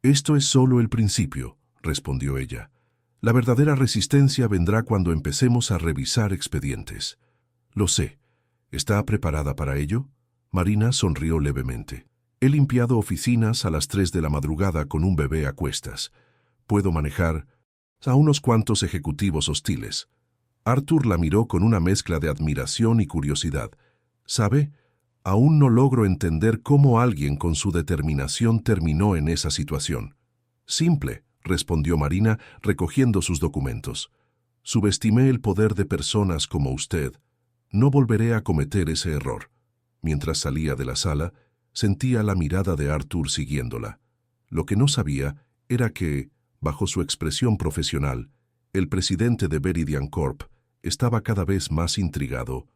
«Esto es solo el principio», respondió ella. «La verdadera resistencia vendrá cuando empecemos a revisar expedientes». «Lo sé. ¿Está preparada para ello?» Marina sonrió levemente. «He limpiado oficinas a las 3 de la madrugada con un bebé a cuestas. Puedo manejar a unos cuantos ejecutivos hostiles». Arthur la miró con una mezcla de admiración y curiosidad. «¿Sabe? Aún no logro entender cómo alguien con su determinación terminó en esa situación». «Simple», respondió Marina, recogiendo sus documentos. «Subestimé el poder de personas como usted. No volveré a cometer ese error». Mientras salía de la sala, sentía la mirada de Arthur siguiéndola. Lo que no sabía era que, bajo su expresión profesional, el presidente de Veridian Corp estaba cada vez más intrigado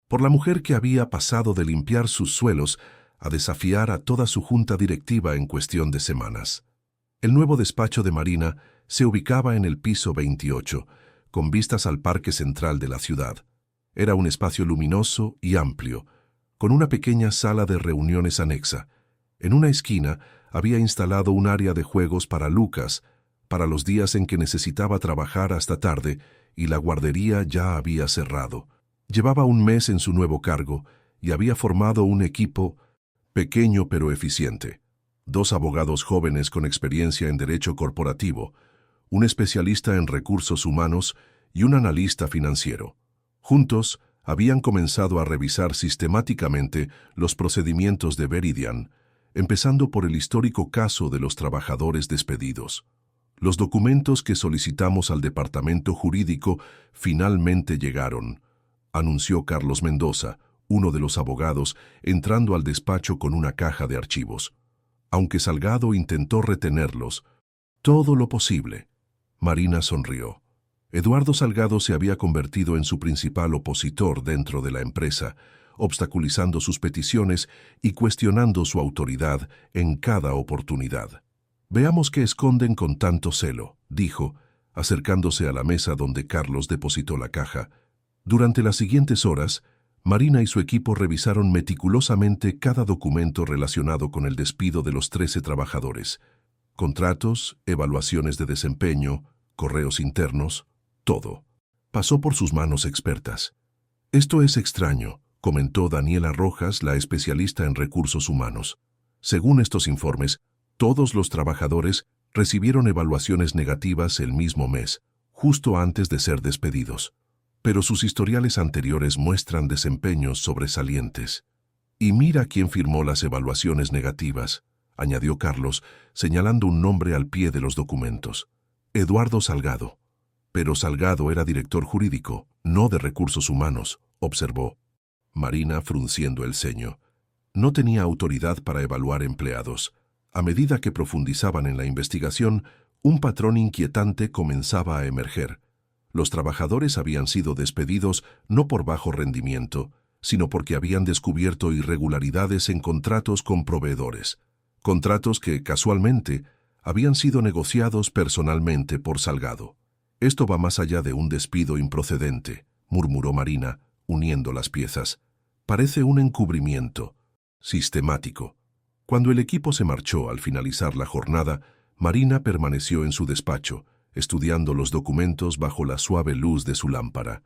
por la mujer que había pasado de limpiar sus suelos a desafiar a toda su junta directiva en cuestión de semanas. El nuevo despacho de Marina se ubicaba en el piso 28, con vistas al parque central de la ciudad. Era un espacio luminoso y amplio, con una pequeña sala de reuniones anexa. En una esquina había instalado un área de juegos para Lucas, para los días en que necesitaba trabajar hasta tarde y la guardería ya había cerrado. Llevaba un mes en su nuevo cargo y había formado un equipo pequeño pero eficiente. 2 abogados jóvenes con experiencia en derecho corporativo, un especialista en recursos humanos y un analista financiero. Juntos, habían comenzado a revisar sistemáticamente los procedimientos de Veridian, empezando por el histórico caso de los trabajadores despedidos. «Los documentos que solicitamos al departamento jurídico finalmente llegaron», anunció Carlos Mendoza, uno de los abogados, entrando al despacho con una caja de archivos. Aunque Salgado intentó retenerlos, todo lo posible, Marina sonrió. Eduardo Salgado se había convertido en su principal opositor dentro de la empresa, obstaculizando sus peticiones y cuestionando su autoridad en cada oportunidad. «Veamos qué esconden con tanto celo», dijo, acercándose a la mesa donde Carlos depositó la caja. Durante las siguientes horas, Marina y su equipo revisaron meticulosamente cada documento relacionado con el despido de los 13 trabajadores. Contratos, evaluaciones de desempeño, correos internos, todo. Pasó por sus manos expertas. «Esto es extraño», comentó Daniela Rojas, la especialista en recursos humanos. «Según estos informes, todos los trabajadores recibieron evaluaciones negativas el mismo mes, justo antes de ser despedidos. Pero sus historiales anteriores muestran desempeños sobresalientes. Y mira quién firmó las evaluaciones negativas», añadió Carlos, señalando un nombre al pie de los documentos. «Eduardo Salgado». «Pero Salgado era director jurídico, no de recursos humanos», observó Marina frunciendo el ceño. No tenía autoridad para evaluar empleados. A medida que profundizaban en la investigación, un patrón inquietante comenzaba a emerger. Los trabajadores habían sido despedidos no por bajo rendimiento, sino porque habían descubierto irregularidades en contratos con proveedores. Contratos que, casualmente, habían sido negociados personalmente por Salgado. «Esto va más allá de un despido improcedente», murmuró Marina, uniendo las piezas. «Parece un encubrimiento sistemático». Cuando el equipo se marchó al finalizar la jornada, Marina permaneció en su despacho, estudiando los documentos bajo la suave luz de su lámpara.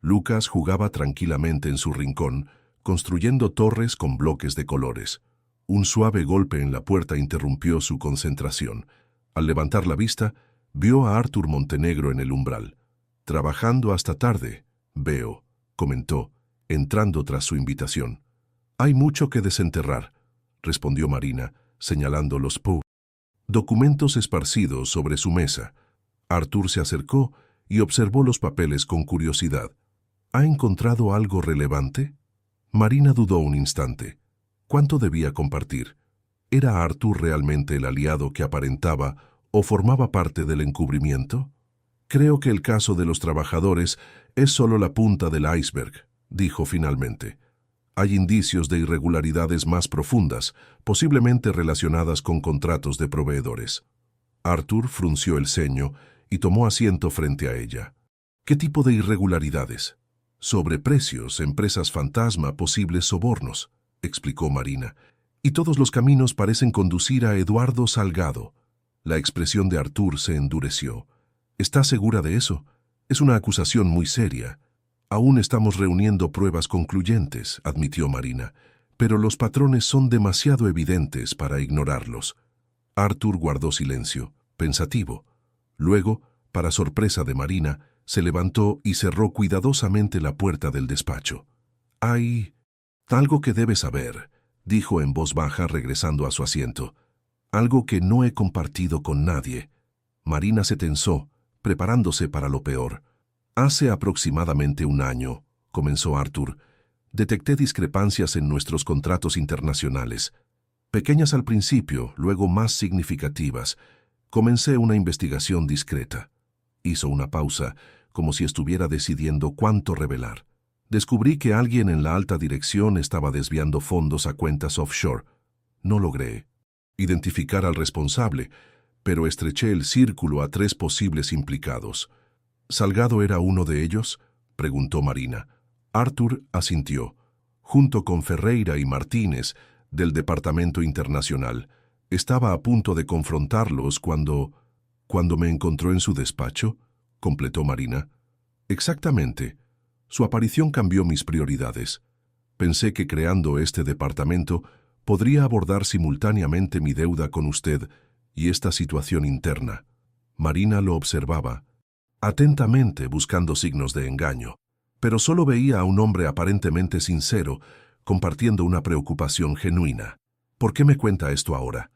Lucas jugaba tranquilamente en su rincón, construyendo torres con bloques de colores. Un suave golpe en la puerta interrumpió su concentración. Al levantar la vista, vio a Arthur Montenegro en el umbral. «Trabajando hasta tarde, veo», comentó, entrando tras su invitación. «Hay mucho que desenterrar», respondió Marina, señalando los documentos esparcidos sobre su mesa. Arthur se acercó y observó los papeles con curiosidad. «¿Ha encontrado algo relevante?» Marina dudó un instante. ¿Cuánto debía compartir? ¿Era Arthur realmente el aliado que aparentaba o formaba parte del encubrimiento? «Creo que el caso de los trabajadores es solo la punta del iceberg», dijo finalmente. «Hay indicios de irregularidades más profundas, posiblemente relacionadas con contratos de proveedores». Arthur frunció el ceño y tomó asiento frente a ella. «¿Qué tipo de irregularidades?» «Sobreprecios, empresas fantasma, posibles sobornos», explicó Marina. «Y todos los caminos parecen conducir a Eduardo Salgado». La expresión de Arthur se endureció. «¿Está segura de eso? Es una acusación muy seria». «Aún estamos reuniendo pruebas concluyentes», admitió Marina, «pero los patrones son demasiado evidentes para ignorarlos». Arthur guardó silencio, pensativo. Luego, para sorpresa de Marina, se levantó y cerró cuidadosamente la puerta del despacho. «Hay algo que debes saber», dijo en voz baja regresando a su asiento. «Algo que no he compartido con nadie». Marina se tensó, preparándose para lo peor. «Hace aproximadamente un año», comenzó Arthur, «detecté discrepancias en nuestros contratos internacionales. Pequeñas al principio, luego más significativas. Comencé una investigación discreta». Hizo una pausa, como si estuviera decidiendo cuánto revelar. «Descubrí que alguien en la alta dirección estaba desviando fondos a cuentas offshore. No logré identificar al responsable, pero estreché el círculo a 3 posibles implicados». «¿Salgado era uno de ellos?», preguntó Marina. Arthur asintió. «Junto con Ferreira y Martínez, del Departamento Internacional. Estaba a punto de confrontarlos cuando me encontró en su despacho», completó Marina. «Exactamente. Su aparición cambió mis prioridades. Pensé que creando este departamento podría abordar simultáneamente mi deuda con usted y esta situación interna». Marina lo observaba atentamente, buscando signos de engaño, pero solo veía a un hombre aparentemente sincero, compartiendo una preocupación genuina. «¿Por qué me cuenta esto ahora?»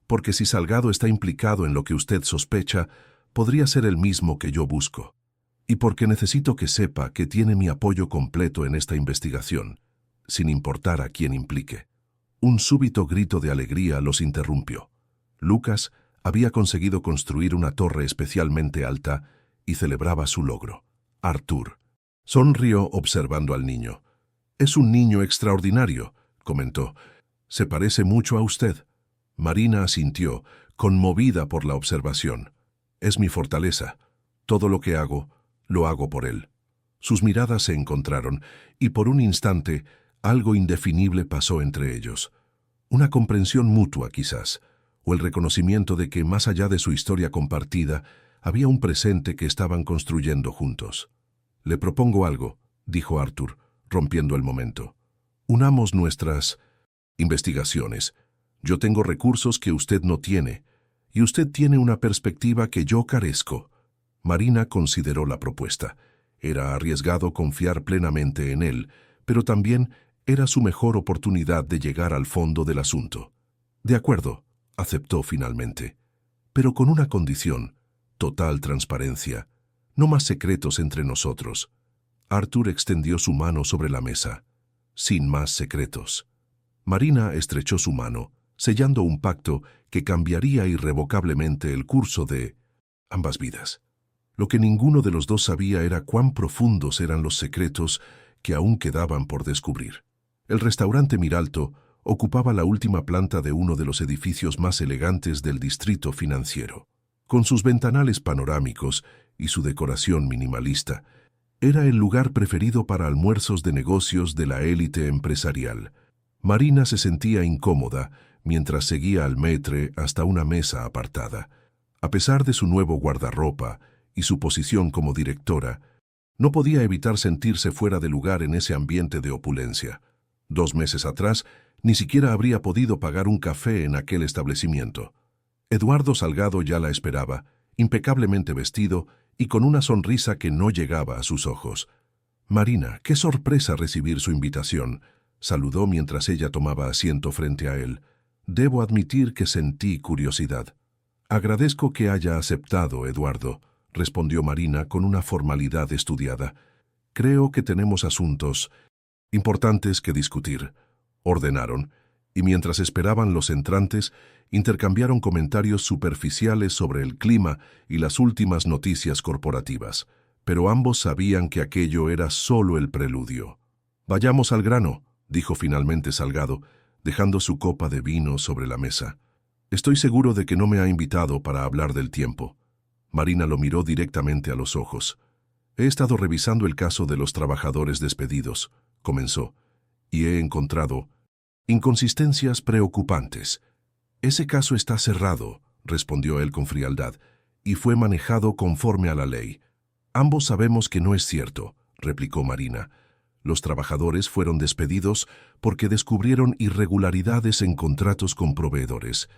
«Porque si Salgado está implicado en lo que usted sospecha, podría ser el mismo que yo busco. Y porque necesito que sepa que tiene mi apoyo completo en esta investigación, sin importar a quién implique». Un súbito grito de alegría los interrumpió. Lucas había conseguido construir una torre especialmente alta y celebraba su logro. Arthur sonrió observando al niño. «Es un niño extraordinario», comentó. «Se parece mucho a usted». Marina asintió, conmovida por la observación. «Es mi fortaleza. Todo lo que hago, lo hago por él». Sus miradas se encontraron y por un instante algo indefinible pasó entre ellos. Una comprensión mutua, quizás, o el reconocimiento de que, más allá de su historia compartida, había un presente que estaban construyendo juntos. «Le propongo algo», dijo Arthur, rompiendo el momento. «Unamos nuestras investigaciones. Yo tengo recursos que usted no tiene, y usted tiene una perspectiva que yo carezco». Marina consideró la propuesta. Era arriesgado confiar plenamente en él, pero también era su mejor oportunidad de llegar al fondo del asunto. «De acuerdo», aceptó finalmente, «pero con una condición: total transparencia. No más secretos entre nosotros». Arthur extendió su mano sobre la mesa. «Sin más secretos». Marina estrechó su mano, sellando un pacto que cambiaría irrevocablemente el curso de ambas vidas. Lo que ninguno de los dos sabía era cuán profundos eran los secretos que aún quedaban por descubrir. El restaurante Miralto ocupaba la última planta de uno de los edificios más elegantes del distrito financiero. Con sus ventanales panorámicos y su decoración minimalista, era el lugar preferido para almuerzos de negocios de la élite empresarial. Marina se sentía incómoda mientras seguía al maître hasta una mesa apartada. A pesar de su nuevo guardarropa y su posición como directora, no podía evitar sentirse fuera de lugar en ese ambiente de opulencia. 2 meses atrás, ni siquiera habría podido pagar un café en aquel establecimiento. Eduardo Salgado ya la esperaba, impecablemente vestido y con una sonrisa que no llegaba a sus ojos. «Marina, qué sorpresa recibir su invitación», saludó mientras ella tomaba asiento frente a él. «Debo admitir que sentí curiosidad». «Agradezco que haya aceptado, Eduardo», respondió Marina con una formalidad estudiada. «Creo que tenemos asuntos importantes que discutir», ordenaron, y mientras esperaban los entrantes, intercambiaron comentarios superficiales sobre el clima y las últimas noticias corporativas, pero ambos sabían que aquello era solo el preludio. «Vayamos al grano», dijo finalmente Salgado, dejando su copa de vino sobre la mesa. «Estoy seguro de que no me ha invitado para hablar del tiempo». Marina lo miró directamente a los ojos. «He estado revisando el caso de los trabajadores despedidos», comenzó, «y he encontrado inconsistencias preocupantes». «Ese caso está cerrado», respondió él con frialdad, «y fue manejado conforme a la ley». «Ambos sabemos que no es cierto», replicó Marina. «Los trabajadores fueron despedidos porque descubrieron irregularidades en contratos con proveedores,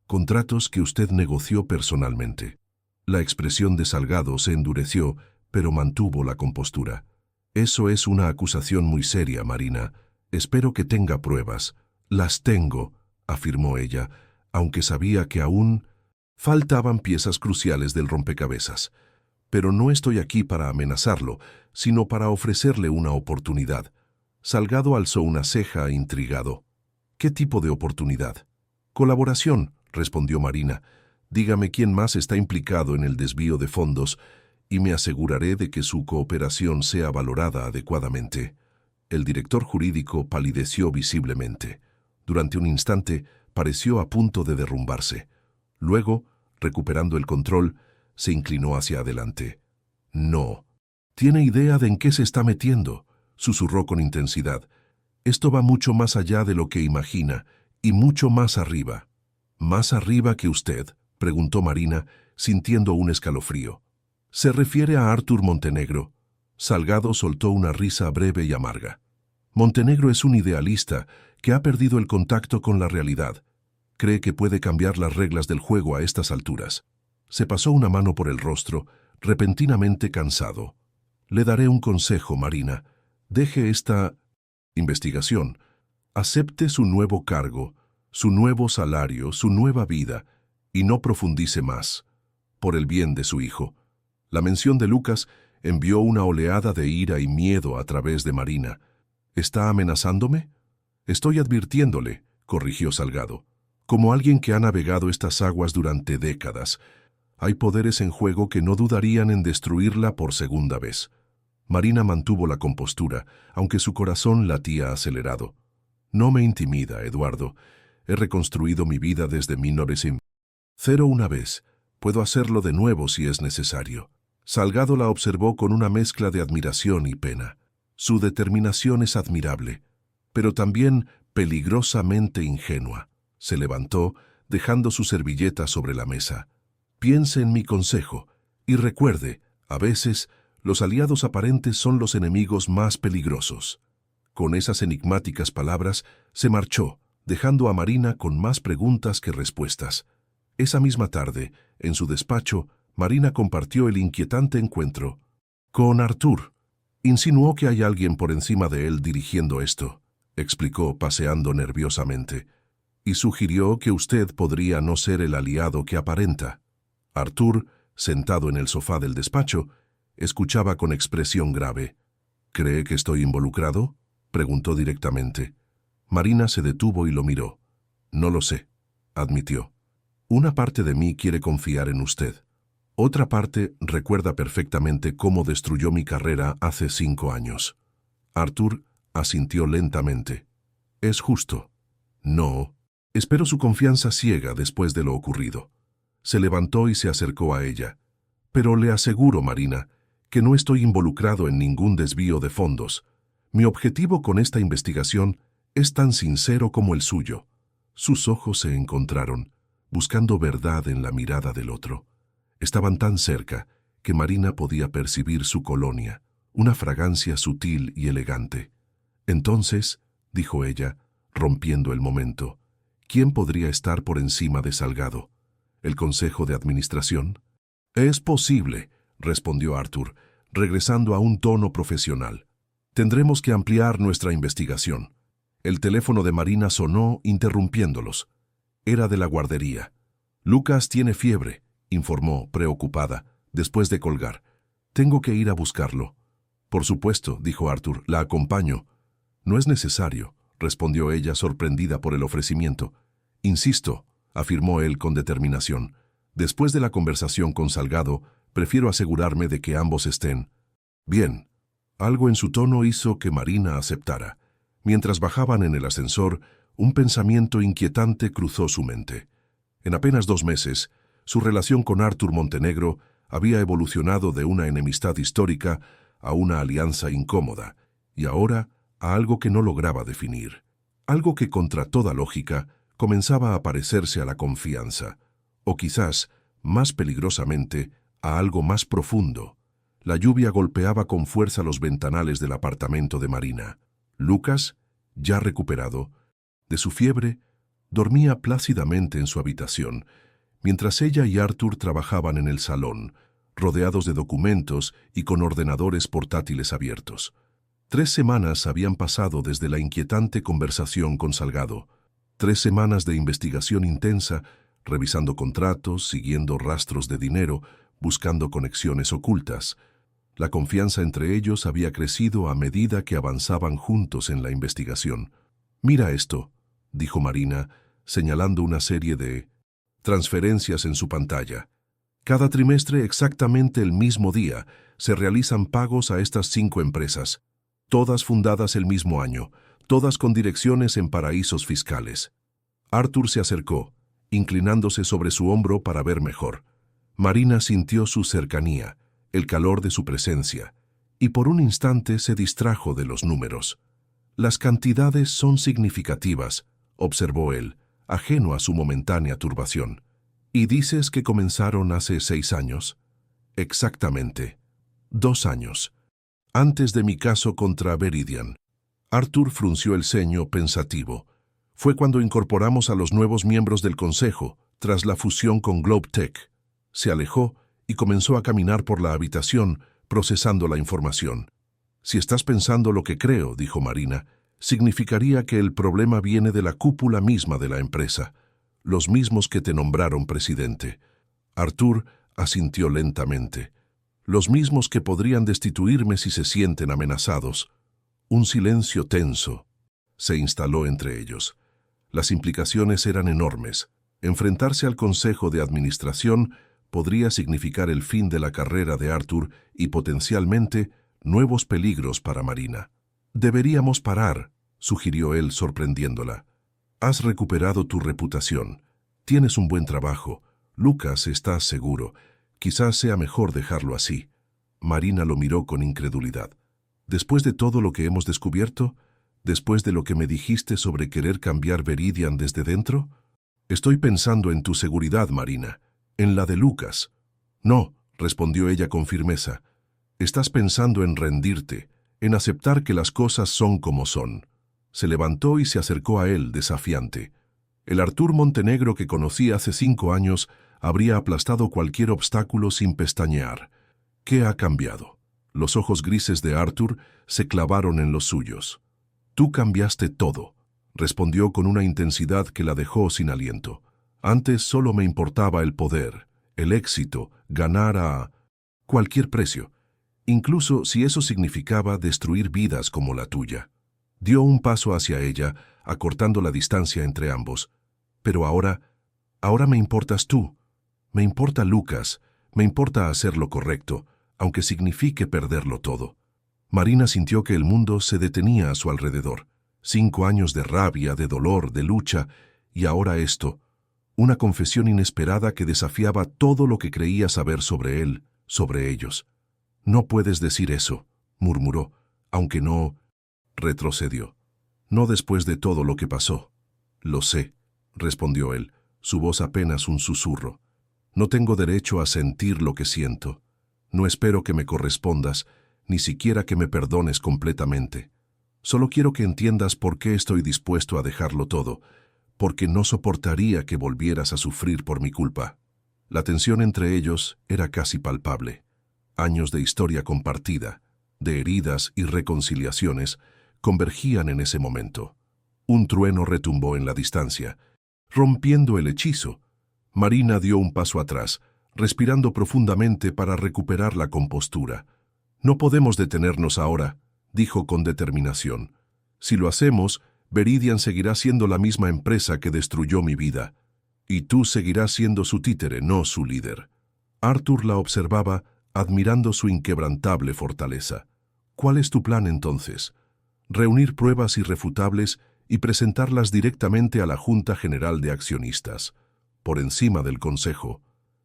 contratos que usted negoció personalmente». La expresión de Salgado se endureció, pero mantuvo la compostura. «Eso es una acusación muy seria, Marina. Espero que tenga pruebas». «Las tengo», afirmó ella, aunque sabía que aún faltaban piezas cruciales del rompecabezas. «Pero no estoy aquí para amenazarlo, sino para ofrecerle una oportunidad». Salgado alzó una ceja intrigado. «¿Qué tipo de oportunidad?» «Colaboración», respondió Marina. «Dígame quién más está implicado en el desvío de fondos y me aseguraré de que su cooperación sea valorada adecuadamente». El director jurídico palideció visiblemente. Durante un instante pareció a punto de derrumbarse. Luego, recuperando el control, se inclinó hacia adelante. «No. ¿Tiene idea de en qué se está metiendo?», susurró con intensidad. «Esto va mucho más allá de lo que imagina y mucho más arriba». «¿Más arriba que usted?», preguntó Marina, sintiendo un escalofrío. «¿Se refiere a Artur Montenegro?». Salgado soltó una risa breve y amarga. «Montenegro es un idealista que ha perdido el contacto con la realidad. Cree que puede cambiar las reglas del juego a estas alturas». Se pasó una mano por el rostro, repentinamente cansado. «Le daré un consejo, Marina. Deje esta investigación. Acepte su nuevo cargo, su nuevo salario, su nueva vida, y no profundice más, por el bien de su hijo». La mención de Lucas envió una oleada de ira y miedo a través de Marina. «¿Está amenazándome?». «Estoy advirtiéndole», corrigió Salgado. «Como alguien que ha navegado estas aguas durante décadas, hay poderes en juego que no dudarían en destruirla por segunda vez». Marina mantuvo la compostura, aunque su corazón latía acelerado. «No me intimida, Eduardo. He reconstruido mi vida desde 1901. Puedo hacerlo de nuevo si es necesario». Salgado la observó con una mezcla de admiración y pena. Su determinación es admirable, pero también peligrosamente ingenua. Se levantó, dejando su servilleta sobre la mesa. «Piense en mi consejo, y recuerde, a veces, los aliados aparentes son los enemigos más peligrosos». Con esas enigmáticas palabras, se marchó, dejando a Marina con más preguntas que respuestas. Esa misma tarde, en su despacho, Marina compartió el inquietante encuentro con Artur. «Insinuó que hay alguien por encima de él dirigiendo esto», explicó paseando nerviosamente, «y sugirió que usted podría no ser el aliado que aparenta». Artur, sentado en el sofá del despacho, escuchaba con expresión grave. «¿Cree que estoy involucrado?», preguntó directamente. Marina se detuvo y lo miró. «No lo sé», admitió. «Una parte de mí quiere confiar en usted». Otra parte recuerda perfectamente cómo destruyó mi carrera hace 5 años. Arthur asintió lentamente. Es justo. No. Espero su confianza ciega después de lo ocurrido. Se levantó y se acercó a ella. Pero le aseguro, Marina, que no estoy involucrado en ningún desvío de fondos. Mi objetivo con esta investigación es tan sincero como el suyo. Sus ojos se encontraron, buscando verdad en la mirada del otro. Estaban tan cerca que Marina podía percibir su colonia, una fragancia sutil y elegante. Entonces, dijo ella, rompiendo el momento, ¿quién podría estar por encima de Salgado? ¿El Consejo de Administración? Es posible, respondió Arthur, regresando a un tono profesional. Tendremos que ampliar nuestra investigación. El teléfono de Marina sonó interrumpiéndolos. Era de la guardería. Lucas tiene fiebre, informó, preocupada, después de colgar. Tengo que ir a buscarlo. Por supuesto, dijo Arthur, la acompaño. No es necesario, respondió ella, sorprendida por el ofrecimiento. Insisto, afirmó él con determinación. Después de la conversación con Salgado, prefiero asegurarme de que ambos estén. Bien. Algo en su tono hizo que Marina aceptara. Mientras bajaban en el ascensor, un pensamiento inquietante cruzó su mente. En apenas 2 meses, su relación con Arthur Montenegro había evolucionado de una enemistad histórica a una alianza incómoda, y ahora a algo que no lograba definir. Algo que, contra toda lógica, comenzaba a parecerse a la confianza, o quizás, más peligrosamente, a algo más profundo. La lluvia golpeaba con fuerza los ventanales del apartamento de Marina. Lucas, ya recuperado de su fiebre, dormía plácidamente en su habitación, mientras ella y Arthur trabajaban en el salón, rodeados de documentos y con ordenadores portátiles abiertos. 3 semanas habían pasado desde la inquietante conversación con Salgado. 3 semanas de investigación intensa, revisando contratos, siguiendo rastros de dinero, buscando conexiones ocultas. La confianza entre ellos había crecido a medida que avanzaban juntos en la investigación. «Mira esto», dijo Marina, señalando una serie de transferencias en su pantalla. «Cada trimestre, exactamente el mismo día, se realizan pagos a estas 5 empresas, todas fundadas el mismo año, todas con direcciones en paraísos fiscales». Arthur se acercó, inclinándose sobre su hombro para ver mejor. Marina sintió su cercanía, el calor de su presencia, y por un instante se distrajo de los números. «Las cantidades son significativas», observó él, ajeno a su momentánea turbación. «¿Y dices que comenzaron hace 6 años?» «Exactamente. 2 años. Antes de mi caso contra Veridian». Arthur frunció el ceño pensativo. «Fue cuando incorporamos a los nuevos miembros del consejo, tras la fusión con GlobeTech». Se alejó y comenzó a caminar por la habitación, procesando la información. «Si estás pensando lo que creo», dijo Marina, «significaría que el problema viene de la cúpula misma de la empresa, los mismos que te nombraron presidente». Arthur asintió lentamente. «Los mismos que podrían destituirme si se sienten amenazados». Un silencio tenso se instaló entre ellos. Las implicaciones eran enormes. Enfrentarse al Consejo de Administración podría significar el fin de la carrera de Arthur y potencialmente nuevos peligros para Marina. «Deberíamos parar», sugirió él, sorprendiéndola. «Has recuperado tu reputación. Tienes un buen trabajo. Lucas está seguro. Quizás sea mejor dejarlo así». Marina lo miró con incredulidad. «¿Después de todo lo que hemos descubierto? ¿Después de lo que me dijiste sobre querer cambiar Veridian desde dentro?» «Estoy pensando en tu seguridad, Marina. En la de Lucas». «No», respondió ella con firmeza. «Estás pensando en rendirte, en aceptar que las cosas son como son». Se levantó y se acercó a él, desafiante. El Arthur Montenegro que conocí hace 5 años habría aplastado cualquier obstáculo sin pestañear. «¿Qué ha cambiado?» Los ojos grises de Arthur se clavaron en los suyos. «Tú cambiaste todo», respondió con una intensidad que la dejó sin aliento. «Antes solo me importaba el poder, el éxito, ganar a cualquier precio, incluso si eso significaba destruir vidas como la tuya». Dio un paso hacia ella, acortando la distancia entre ambos. «Pero ahora me importas tú. Me importa Lucas, Me importa hacer lo correcto, aunque signifique perderlo todo. Marina sintió que el mundo se detenía a su alrededor. 5 años de rabia, de dolor, de lucha, y ahora esto. Una confesión inesperada que desafiaba todo lo que creía saber sobre él, sobre ellos. «No puedes decir eso», murmuró, aunque no retrocedió. «No después de todo lo que pasó». «Lo sé», respondió él, su voz apenas un susurro. «No tengo derecho a sentir lo que siento. No espero que me correspondas, ni siquiera que me perdones completamente. Solo quiero que entiendas por qué estoy dispuesto a dejarlo todo, porque no soportaría que volvieras a sufrir por mi culpa». La tensión entre ellos era casi palpable. Años de historia compartida, de heridas y reconciliaciones, convergían en ese momento. Un trueno retumbó en la distancia, rompiendo el hechizo. Marina dio un paso atrás, respirando profundamente para recuperar la compostura. «No podemos detenernos ahora», dijo con determinación. «Si lo hacemos, Viridian seguirá siendo la misma empresa que destruyó mi vida. Y tú seguirás siendo su títere, no su líder». Arthur la observaba, admirando su inquebrantable fortaleza. «¿Cuál es tu plan entonces?» «Reunir pruebas irrefutables y presentarlas directamente a la Junta General de Accionistas, por encima del Consejo.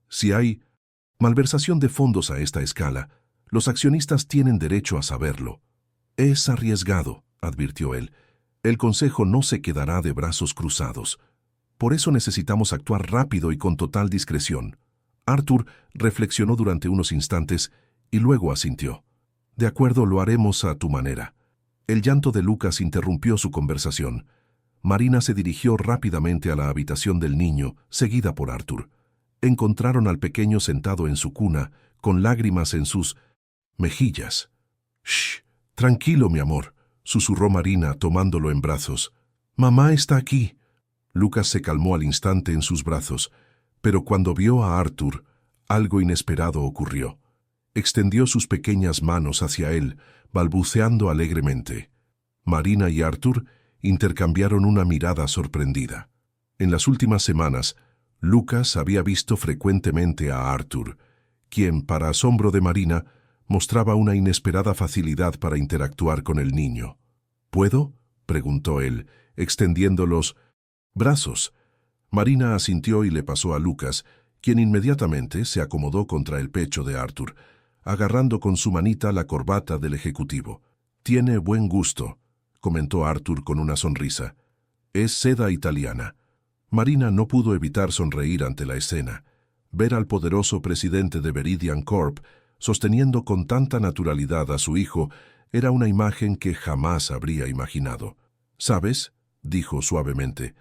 Si hay malversación de fondos a esta escala, los accionistas tienen derecho a saberlo». «Es arriesgado», advirtió él. «El Consejo no se quedará de brazos cruzados. Por eso necesitamos actuar rápido y con total discreción». Arthur reflexionó durante unos instantes y luego asintió. «De acuerdo, lo haremos a tu manera». El llanto de Lucas interrumpió su conversación. Marina se dirigió rápidamente a la habitación del niño, seguida por Arthur. Encontraron al pequeño sentado en su cuna, con lágrimas en sus mejillas. «Shh, tranquilo, mi amor», susurró Marina, tomándolo en brazos. «Mamá está aquí». Lucas se calmó al instante en sus brazos, pero cuando vio a Arthur, algo inesperado ocurrió. Extendió sus pequeñas manos hacia él, balbuceando alegremente. Marina y Arthur intercambiaron una mirada sorprendida. En las últimas semanas, Lucas había visto frecuentemente a Arthur, quien, para asombro de Marina, mostraba una inesperada facilidad para interactuar con el niño. «¿Puedo?», preguntó él, extendiendo los brazos. Marina asintió y le pasó a Lucas, quien inmediatamente se acomodó contra el pecho de Arthur, agarrando con su manita la corbata del ejecutivo. «Tiene buen gusto», comentó Arthur con una sonrisa. «Es seda italiana». Marina no pudo evitar sonreír ante la escena. Ver al poderoso presidente de Viridian Corp sosteniendo con tanta naturalidad a su hijo era una imagen que jamás habría imaginado. «¿Sabes?», dijo suavemente,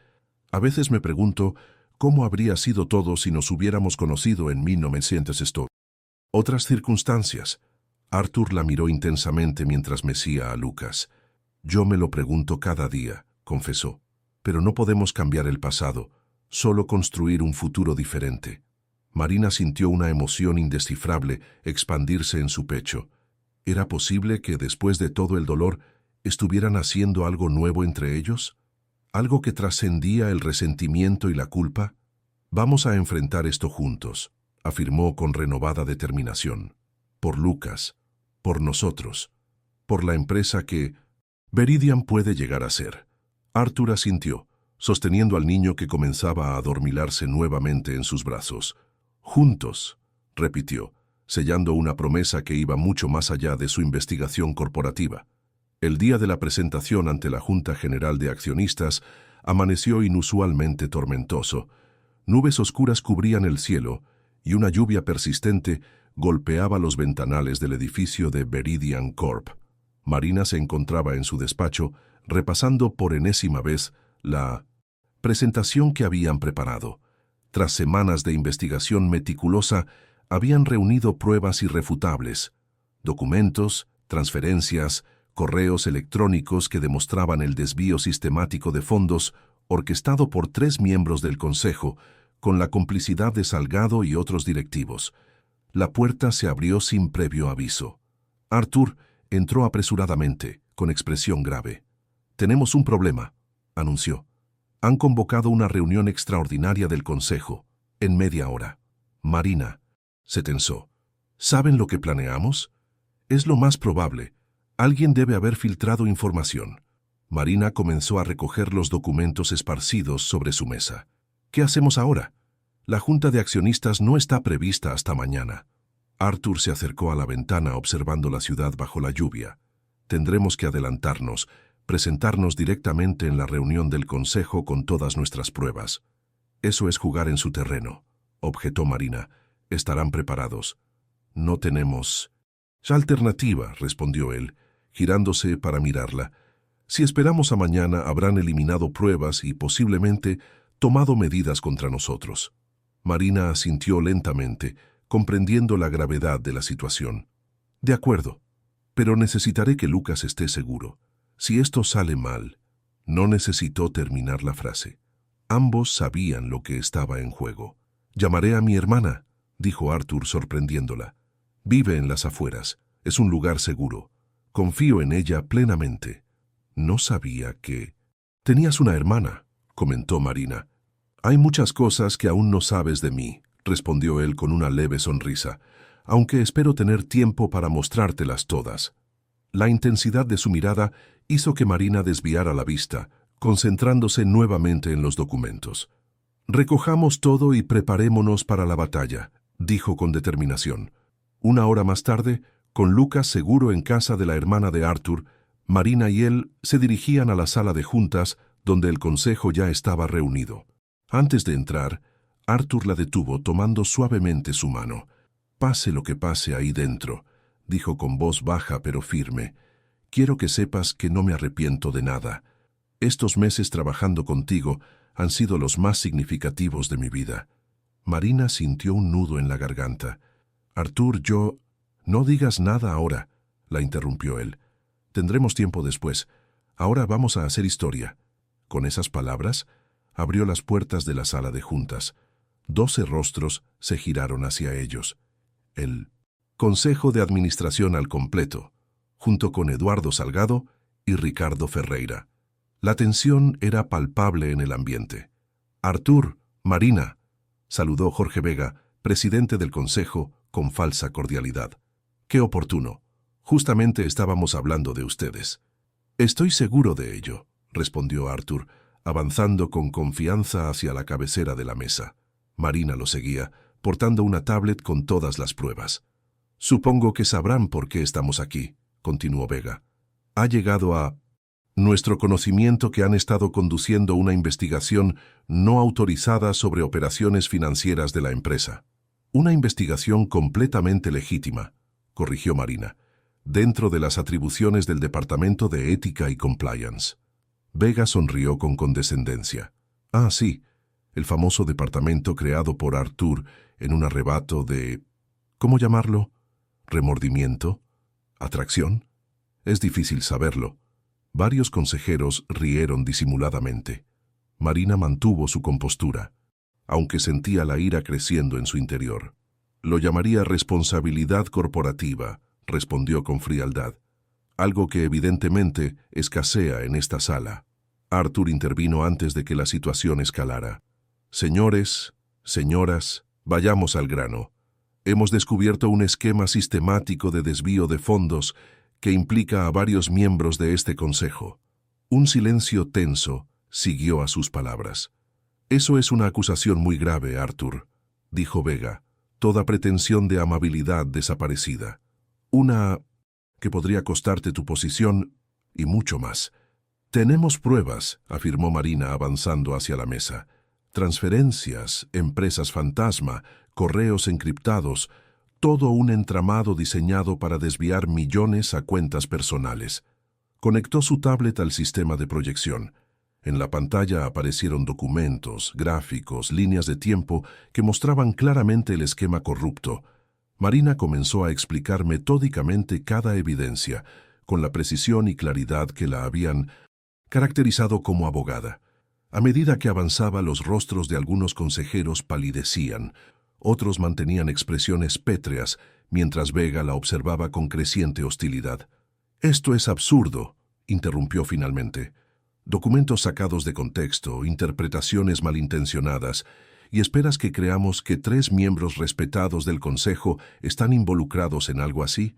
«a veces me pregunto cómo habría sido todo si nos hubiéramos conocido en 1900. Otras circunstancias». Arthur la miró intensamente mientras mecía a Lucas. «Yo me lo pregunto cada día», confesó. «Pero no podemos cambiar el pasado, solo construir un futuro diferente». Marina sintió una emoción indescifrable expandirse en su pecho. ¿Era posible que, después de todo el dolor, estuvieran haciendo algo nuevo entre ellos? ¿Algo que trascendía el resentimiento y la culpa? «Vamos a enfrentar esto juntos», afirmó con renovada determinación. «Por Lucas, por nosotros, por la empresa que Viridian puede llegar a ser». Arthur asintió, sosteniendo al niño que comenzaba a adormilarse nuevamente en sus brazos. «Juntos», repitió, sellando una promesa que iba mucho más allá de su investigación corporativa. El día de la presentación ante la Junta General de Accionistas amaneció inusualmente tormentoso. Nubes oscuras cubrían el cielo y una lluvia persistente golpeaba los ventanales del edificio de Viridian Corp. Marina se encontraba en su despacho repasando por enésima vez la presentación que habían preparado. Tras semanas de investigación meticulosa, habían reunido pruebas irrefutables, documentos, transferencias, correos electrónicos que demostraban el desvío sistemático de fondos orquestado por 3 miembros del Consejo, con la complicidad de Salgado y otros directivos. La puerta se abrió sin previo aviso. Arthur entró apresuradamente, con expresión grave. «Tenemos un problema», anunció. «Han convocado una reunión extraordinaria del Consejo, en media hora». Marina Se tensó. ¿Saben lo que planeamos? Es lo más probable. Alguien debe haber filtrado información. Marina comenzó a recoger los documentos esparcidos sobre su mesa. ¿Qué hacemos ahora? La junta de accionistas no está prevista hasta mañana. Arthur se acercó a la ventana observando la ciudad bajo la lluvia. Tendremos que adelantarnos, presentarnos directamente en la reunión del consejo con todas nuestras pruebas. Eso es jugar en su terreno, objetó Marina. Estarán preparados. No tenemos alternativa, respondió él, girándose para mirarla. Si esperamos a mañana, habrán eliminado pruebas y posiblemente tomado medidas contra nosotros. Marina asintió lentamente, comprendiendo la gravedad de la situación. De acuerdo, pero necesitaré que Lucas esté seguro. Si esto sale mal, no necesitó terminar la frase. Ambos sabían lo que estaba en juego. Llamaré a mi hermana, dijo Arthur sorprendiéndola. Vive en las afueras. Es un lugar seguro. Confío en ella plenamente. No sabía que... Tenías una hermana, comentó Marina. Hay muchas cosas que aún no sabes de mí, respondió él con una leve sonrisa, aunque espero tener tiempo para mostrártelas todas. La intensidad de su mirada hizo que Marina desviara la vista, concentrándose nuevamente en los documentos. Recojamos todo y preparémonos para la batalla, dijo con determinación. Una hora más tarde, con Lucas seguro en casa de la hermana de Arthur, Marina y él se dirigían a la sala de juntas donde el consejo ya estaba reunido. Antes de entrar, Arthur la detuvo tomando suavemente su mano. «Pase lo que pase ahí dentro», dijo con voz baja pero firme. «Quiero que sepas que no me arrepiento de nada. Estos meses trabajando contigo han sido los más significativos de mi vida». Marina sintió un nudo en la garganta. «Arthur, yo...» «No digas nada ahora», la interrumpió él. «Tendremos tiempo después. Ahora vamos a hacer historia». Con esas palabras, abrió las puertas de la sala de juntas. 12 rostros se giraron hacia ellos. El Consejo de Administración al completo, junto con Eduardo Salgado y Ricardo Ferreira. La tensión era palpable en el ambiente. «Arthur, Marina», saludó Jorge Vega, presidente del Consejo, con falsa cordialidad. «Qué oportuno. Justamente estábamos hablando de ustedes». «Estoy seguro de ello», respondió Arthur, avanzando con confianza hacia la cabecera de la mesa. Marina lo seguía, portando una tablet con todas las pruebas. «Supongo que sabrán por qué estamos aquí», continuó Vega. «Ha llegado a nuestro conocimiento que han estado conduciendo una investigación no autorizada sobre operaciones financieras de la empresa». «Una investigación completamente legítima», corrigió Marina, «dentro de las atribuciones del Departamento de Ética y Compliance». Vega sonrió con condescendencia. «Ah, sí, el famoso departamento creado por Arthur en un arrebato de... ¿cómo llamarlo? ¿Remordimiento? ¿Atracción? Es difícil saberlo». Varios consejeros rieron disimuladamente. Marina mantuvo su compostura, aunque sentía la ira creciendo en su interior. «Lo llamaría responsabilidad corporativa», respondió con frialdad, «algo que evidentemente escasea en esta sala». Arthur intervino antes de que la situación escalara. «Señores, señoras, vayamos al grano. Hemos descubierto un esquema sistemático de desvío de fondos que implica a varios miembros de este consejo». Un silencio tenso siguió a sus palabras. «Eso es una acusación muy grave, Arthur», dijo Vega, toda pretensión de amabilidad desaparecida. «Una que podría costarte tu posición y mucho más». «Tenemos pruebas», afirmó Marina avanzando hacia la mesa. «Transferencias, empresas fantasma, correos encriptados, todo un entramado diseñado para desviar millones a cuentas personales». Conectó su tablet al sistema de proyección. En la pantalla aparecieron documentos, gráficos, líneas de tiempo que mostraban claramente el esquema corrupto. Marina comenzó a explicar metódicamente cada evidencia, con la precisión y claridad que la habían caracterizado como abogada. A medida que avanzaba, los rostros de algunos consejeros palidecían, otros mantenían expresiones pétreas, mientras Vega la observaba con creciente hostilidad. «Esto es absurdo», interrumpió finalmente. «Documentos sacados de contexto, interpretaciones malintencionadas ¿Y esperas que creamos que 3 miembros respetados del Consejo están involucrados en algo así?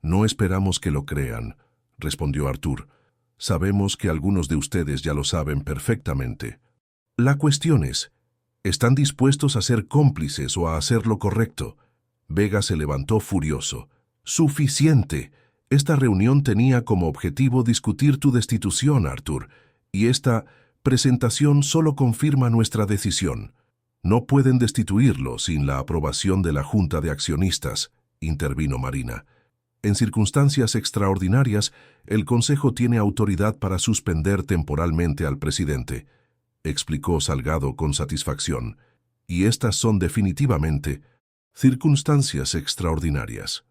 No esperamos que lo crean, respondió Arthur. Sabemos que algunos de ustedes ya lo saben perfectamente. La cuestión es, ¿están dispuestos a ser cómplices o a hacer lo correcto? Vega se levantó furioso. ¡Suficiente! Esta reunión tenía como objetivo discutir tu destitución, Arthur, y esta presentación solo confirma nuestra decisión. No pueden destituirlo sin la aprobación de la Junta de Accionistas, intervino Marina. En circunstancias extraordinarias, el Consejo tiene autoridad para suspender temporalmente al presidente, explicó Salgado con satisfacción, y estas son definitivamente circunstancias extraordinarias.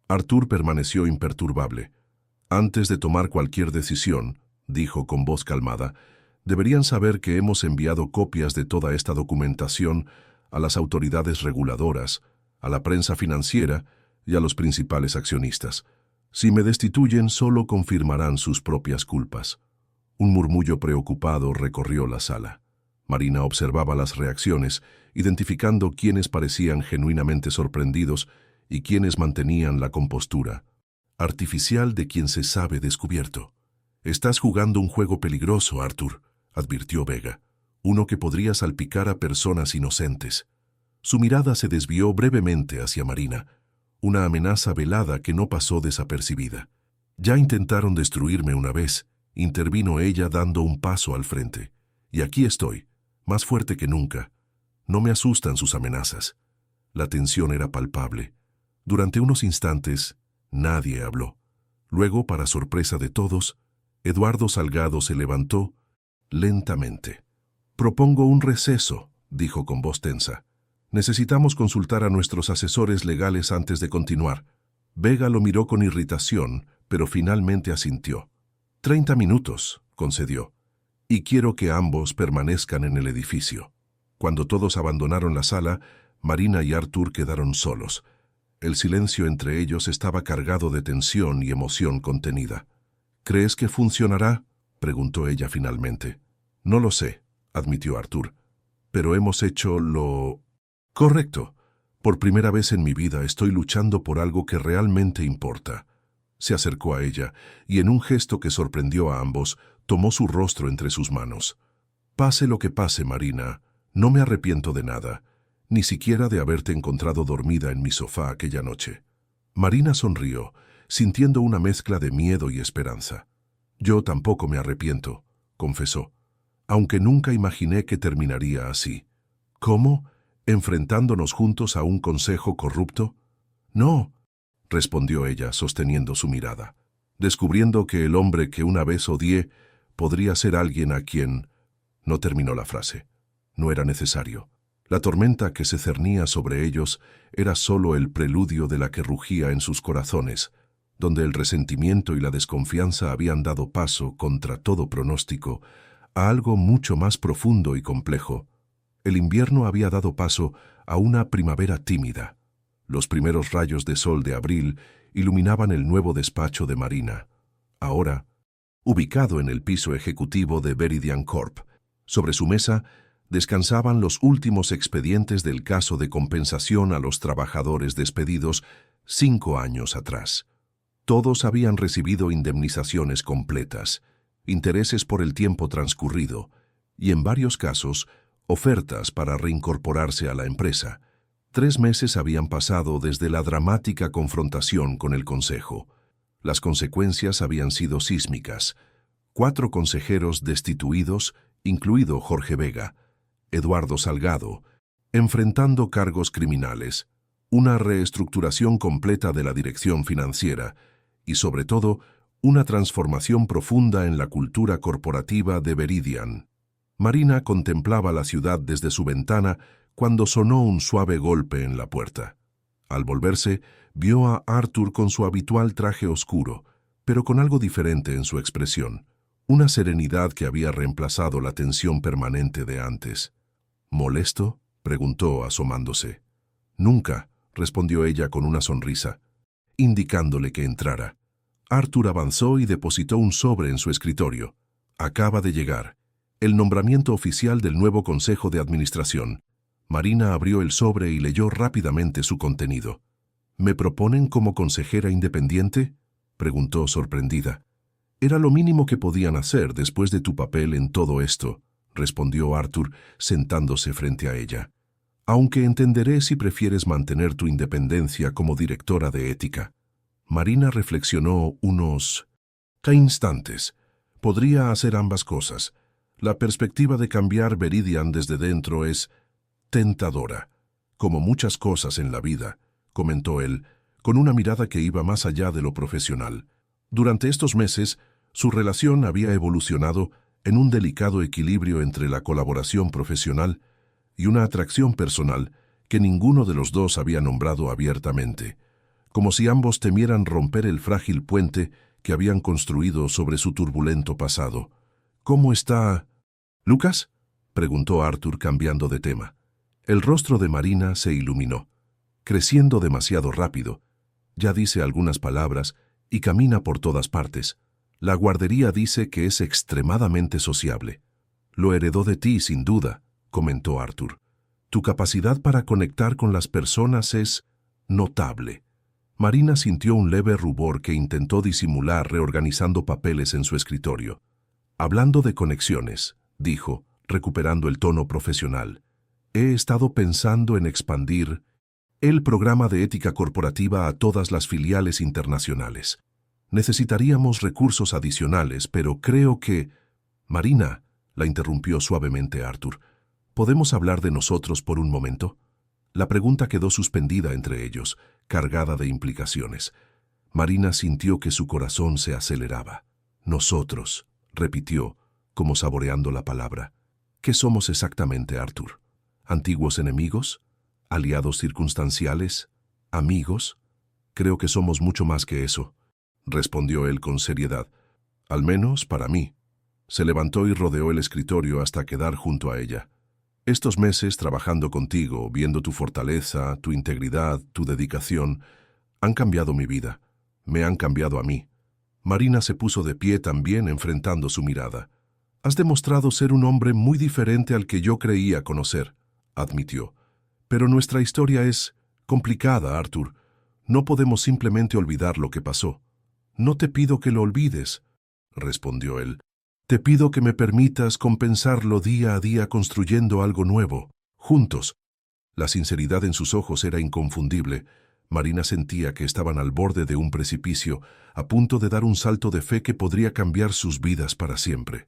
Arthur permaneció imperturbable. Antes de tomar cualquier decisión, dijo con voz calmada, deberían saber que hemos enviado copias de toda esta documentación a las autoridades reguladoras, a la prensa financiera y a los principales accionistas. Si me destituyen, solo confirmarán sus propias culpas. Un murmullo preocupado recorrió la sala. Marina observaba las reacciones, identificando quiénes parecían genuinamente sorprendidos y quiénes mantenían la compostura artificial de quien se sabe descubierto. «Estás jugando un juego peligroso, Arthur», advirtió Vega, «uno que podría salpicar a personas inocentes». Su mirada se desvió brevemente hacia Marina, una amenaza velada que no pasó desapercibida. «Ya intentaron destruirme una vez», intervino ella dando un paso al frente. «Y aquí estoy, más fuerte que nunca. No me asustan sus amenazas». La tensión era palpable. Durante unos instantes, nadie habló. Luego, para sorpresa de todos, Eduardo Salgado se levantó lentamente. «Propongo un receso», dijo con voz tensa. «Necesitamos consultar a nuestros asesores legales antes de continuar». Vega lo miró con irritación, pero finalmente asintió. 30 minutos, concedió. «Y quiero que ambos permanezcan en el edificio». Cuando todos abandonaron la sala, Marina y Arthur quedaron solos. El silencio entre ellos estaba cargado de tensión y emoción contenida. «¿Crees que funcionará?», preguntó ella finalmente. «No lo sé», admitió Arthur. «Pero hemos hecho lo correcto. Por primera vez en mi vida estoy luchando por algo que realmente importa». Se acercó a ella y en un gesto que sorprendió a ambos, tomó su rostro entre sus manos. «Pase lo que pase, Marina, no me arrepiento de nada, ni siquiera de haberte encontrado dormida en mi sofá aquella noche». Marina sonrió, sintiendo una mezcla de miedo y esperanza. «Yo tampoco me arrepiento», confesó, «aunque nunca imaginé que terminaría así». «¿Cómo? ¿Enfrentándonos juntos a un consejo corrupto?» «No», respondió ella, sosteniendo su mirada. «Descubriendo que el hombre que una vez odié podría ser alguien a quien...». No terminó la frase. No era necesario. La tormenta que se cernía sobre ellos era solo el preludio de la que rugía en sus corazones, donde el resentimiento y la desconfianza habían dado paso, contra todo pronóstico, a algo mucho más profundo y complejo. El invierno había dado paso a una primavera tímida. Los primeros rayos de sol de abril iluminaban el nuevo despacho de Marina. Ahora, ubicado en el piso ejecutivo de Veridian Corp, sobre su mesa descansaban los últimos expedientes del caso de compensación a los trabajadores despedidos 5 años atrás. Todos habían recibido indemnizaciones completas, intereses por el tiempo transcurrido y, en varios casos, ofertas para reincorporarse a la empresa. 3 meses habían pasado desde la dramática confrontación con el Consejo. Las consecuencias habían sido sísmicas. 4 consejeros destituidos, incluido Jorge Vega, Eduardo Salgado, enfrentando cargos criminales, una reestructuración completa de la dirección financiera y, sobre todo, una transformación profunda en la cultura corporativa de Veridian. Marina contemplaba la ciudad desde su ventana cuando sonó un suave golpe en la puerta. Al volverse, vio a Arthur con su habitual traje oscuro, pero con algo diferente en su expresión, una serenidad que había reemplazado la tensión permanente de antes. «¿Molesto?», preguntó asomándose. «Nunca», respondió ella con una sonrisa, indicándole que entrara. Arthur avanzó y depositó un sobre en su escritorio. «Acaba de llegar. El nombramiento oficial del nuevo Consejo de Administración. Marina abrió el sobre y leyó rápidamente su contenido. ¿Me proponen como consejera independiente?, preguntó sorprendida. Era lo mínimo que podían hacer después de tu papel en todo esto, respondió Arthur, sentándose frente a ella. Aunque entenderé si prefieres mantener tu independencia como directora de ética. Marina reflexionó unos instantes. Podría hacer ambas cosas. La perspectiva de cambiar Veridian desde dentro es tentadora, como muchas cosas en la vida, comentó él, con una mirada que iba más allá de lo profesional. Durante estos meses, su relación había evolucionado en un delicado equilibrio entre la colaboración profesional y una atracción personal que ninguno de los dos había nombrado abiertamente, como si ambos temieran romper el frágil puente que habían construido sobre su turbulento pasado. ¿Cómo está Lucas?, preguntó Arthur cambiando de tema. El rostro de Marina se iluminó. Creciendo demasiado rápido. Ya dice algunas palabras y camina por todas partes. La guardería dice que es extremadamente sociable. Lo heredó de ti, sin duda, comentó Arthur. Tu capacidad para conectar con las personas es notable. Marina sintió un leve rubor que intentó disimular reorganizando papeles en su escritorio. Hablando de conexiones, dijo, recuperando el tono profesional, he estado pensando en expandir el programa de ética corporativa a todas las filiales internacionales. Necesitaríamos recursos adicionales, pero creo que... Marina, la interrumpió suavemente Arthur, ¿podemos hablar de nosotros por un momento? La pregunta quedó suspendida entre ellos, cargada de implicaciones. Marina sintió que su corazón se aceleraba. Nosotros, repitió, como saboreando la palabra. ¿Qué somos exactamente, Arthur? ¿Antiguos enemigos? ¿Aliados circunstanciales? ¿Amigos? Creo que somos mucho más que eso, respondió él con seriedad. Al menos para mí. Se levantó y rodeó el escritorio hasta quedar junto a ella. Estos meses trabajando contigo, viendo tu fortaleza, tu integridad, tu dedicación, han cambiado mi vida. Me han cambiado a mí. Marina se puso de pie también enfrentando su mirada. Has demostrado ser un hombre muy diferente al que yo creía conocer, admitió. Pero nuestra historia es complicada, Arthur. No podemos simplemente olvidar lo que pasó. No te pido que lo olvides, respondió él. Te pido que me permitas compensarlo día a día construyendo algo nuevo, juntos. La sinceridad en sus ojos era inconfundible. Marina sentía que estaban al borde de un precipicio, a punto de dar un salto de fe que podría cambiar sus vidas para siempre.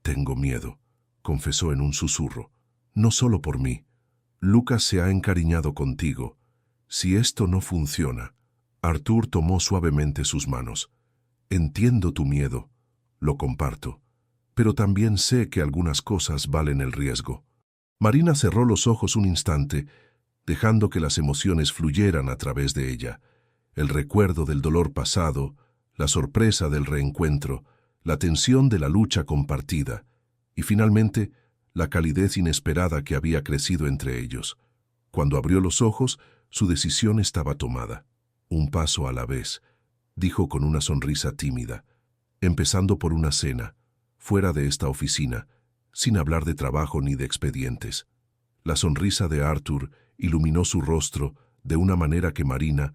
Tengo miedo, confesó en un susurro. No solo por mí. Lucas se ha encariñado contigo. Si esto no funciona... Arthur tomó suavemente sus manos. Entiendo tu miedo. Lo comparto. Pero también sé que algunas cosas valen el riesgo. Marina cerró los ojos un instante, dejando que las emociones fluyeran a través de ella. El recuerdo del dolor pasado, la sorpresa del reencuentro, la tensión de la lucha compartida, y finalmente, la calidez inesperada que había crecido entre ellos. Cuando abrió los ojos, su decisión estaba tomada. Un paso a la vez, dijo con una sonrisa tímida, empezando por una cena, fuera de esta oficina, sin hablar de trabajo ni de expedientes. La sonrisa de Arthur iluminó su rostro de una manera que Marina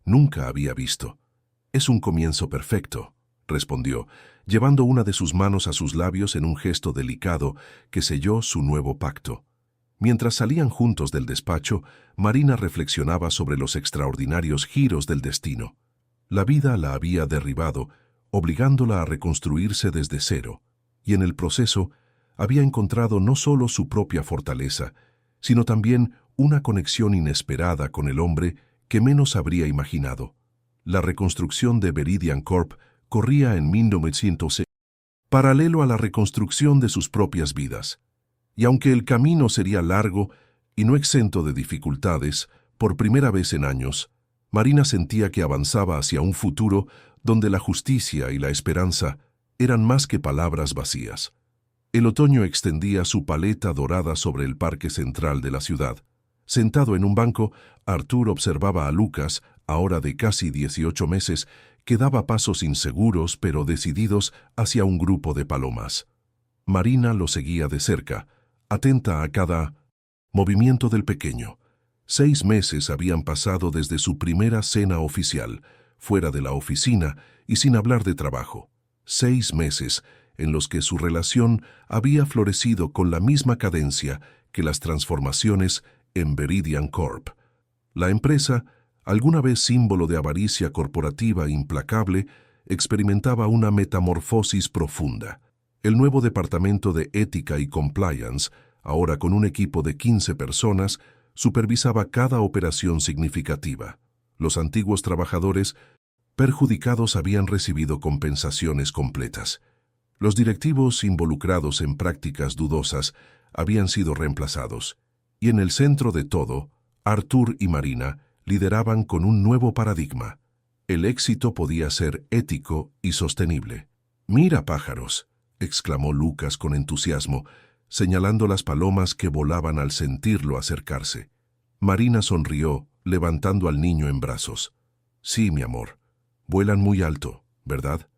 nunca había visto. Es un comienzo perfecto, respondió, llevando una de sus manos a sus labios en un gesto delicado que selló su nuevo pacto. Mientras salían juntos del despacho, Marina reflexionaba sobre los extraordinarios giros del destino. La vida la había derribado, obligándola a reconstruirse desde cero, y en el proceso había encontrado no solo su propia fortaleza, sino también una conexión inesperada con el hombre que menos habría imaginado. La reconstrucción de Veridian Corp corría en 1900, paralelo a la reconstrucción de sus propias vidas. Y aunque el camino sería largo y no exento de dificultades, por primera vez en años, Marina sentía que avanzaba hacia un futuro donde la justicia y la esperanza eran más que palabras vacías. El otoño extendía su paleta dorada sobre el parque central de la ciudad. Sentado en un banco, Arthur observaba a Lucas, ahora de casi 18 meses, que daba pasos inseguros pero decididos hacia un grupo de palomas. Marina lo seguía de cerca, atenta a cada Movimiento del pequeño. 6 meses habían pasado desde su primera cena oficial, fuera de la oficina y sin hablar de trabajo. 6 meses en los que su relación había florecido con la misma cadencia que las transformaciones en Veridian Corp. La empresa, alguna vez símbolo de avaricia corporativa implacable, experimentaba una metamorfosis profunda. El nuevo departamento de ética y compliance, ahora con un equipo de 15 personas, supervisaba cada operación significativa. Los antiguos trabajadores perjudicados habían recibido compensaciones completas. Los directivos involucrados en prácticas dudosas habían sido reemplazados. Y en el centro de todo, Arthur y Marina lideraban con un nuevo paradigma. El éxito podía ser ético y sostenible. «Mira, pájaros», exclamó Lucas con entusiasmo, señalando las palomas que volaban al sentirlo acercarse. Marina sonrió, levantando al niño en brazos. «Sí, mi amor. Vuelan muy alto, ¿verdad?»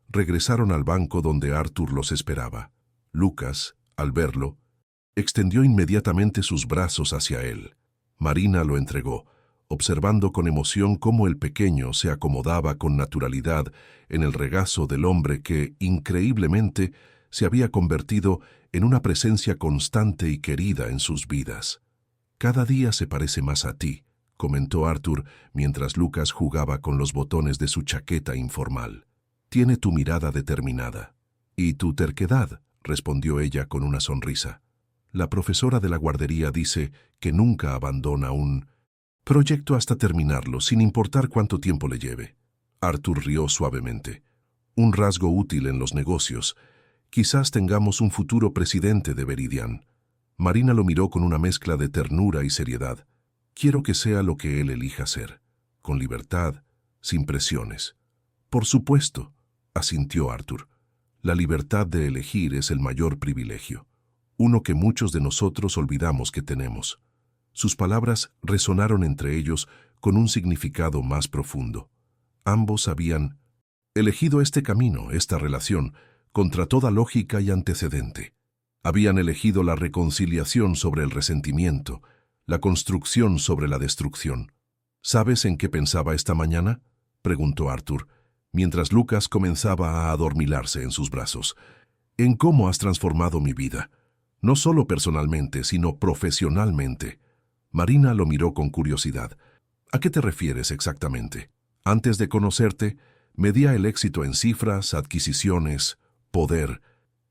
Regresaron al banco donde Arthur los esperaba. Lucas, al verlo, extendió inmediatamente sus brazos hacia él. Marina lo entregó, observando con emoción cómo el pequeño se acomodaba con naturalidad en el regazo del hombre que, increíblemente, se había convertido en una presencia constante y querida en sus vidas. «Cada día se parece más a ti», comentó Arthur mientras Lucas jugaba con los botones de su chaqueta informal. «Tiene tu mirada determinada». «Y tu terquedad», respondió ella con una sonrisa. «La profesora de la guardería dice que nunca abandona un proyecto hasta terminarlo, sin importar cuánto tiempo le lleve». Arthur rió suavemente. «Un rasgo útil en los negocios. Quizás tengamos un futuro presidente de Veridian». Marina lo miró con una mezcla de ternura y seriedad. «Quiero que sea lo que él elija ser, con libertad, sin presiones». «Por supuesto», asintió Arthur. «La libertad de elegir es el mayor privilegio, uno que muchos de nosotros olvidamos que tenemos». Sus palabras resonaron entre ellos con un significado más profundo. Ambos habían elegido este camino, esta relación, contra toda lógica y antecedente. Habían elegido la reconciliación sobre el resentimiento, la construcción sobre la destrucción. «¿Sabes en qué pensaba esta mañana?», preguntó Arthur, mientras Lucas comenzaba a adormilarse en sus brazos. «En cómo has transformado mi vida, no solo personalmente, sino profesionalmente». Marina lo miró con curiosidad. «¿A qué te refieres exactamente? Antes de conocerte, medía el éxito en cifras, adquisiciones, poder.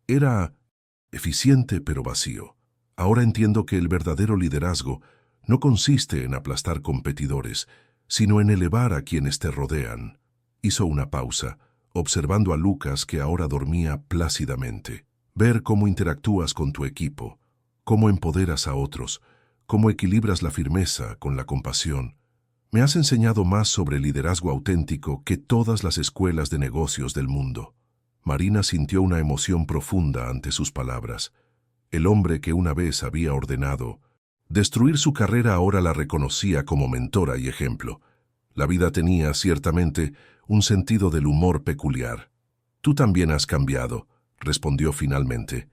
Era eficiente pero vacío. Ahora entiendo que el verdadero liderazgo no consiste en aplastar competidores, sino en elevar a quienes te rodean». Hizo una pausa, observando a Lucas que ahora dormía plácidamente. «Ver cómo interactúas con tu equipo, cómo empoderas a otros, cómo equilibras la firmeza con la compasión. Me has enseñado más sobre liderazgo auténtico que todas las escuelas de negocios del mundo». Marina sintió una emoción profunda ante sus palabras. El hombre que una vez había ordenado destruir su carrera ahora la reconocía como mentora y ejemplo. La vida tenía, ciertamente, un sentido del humor peculiar. «Tú también has cambiado», respondió finalmente.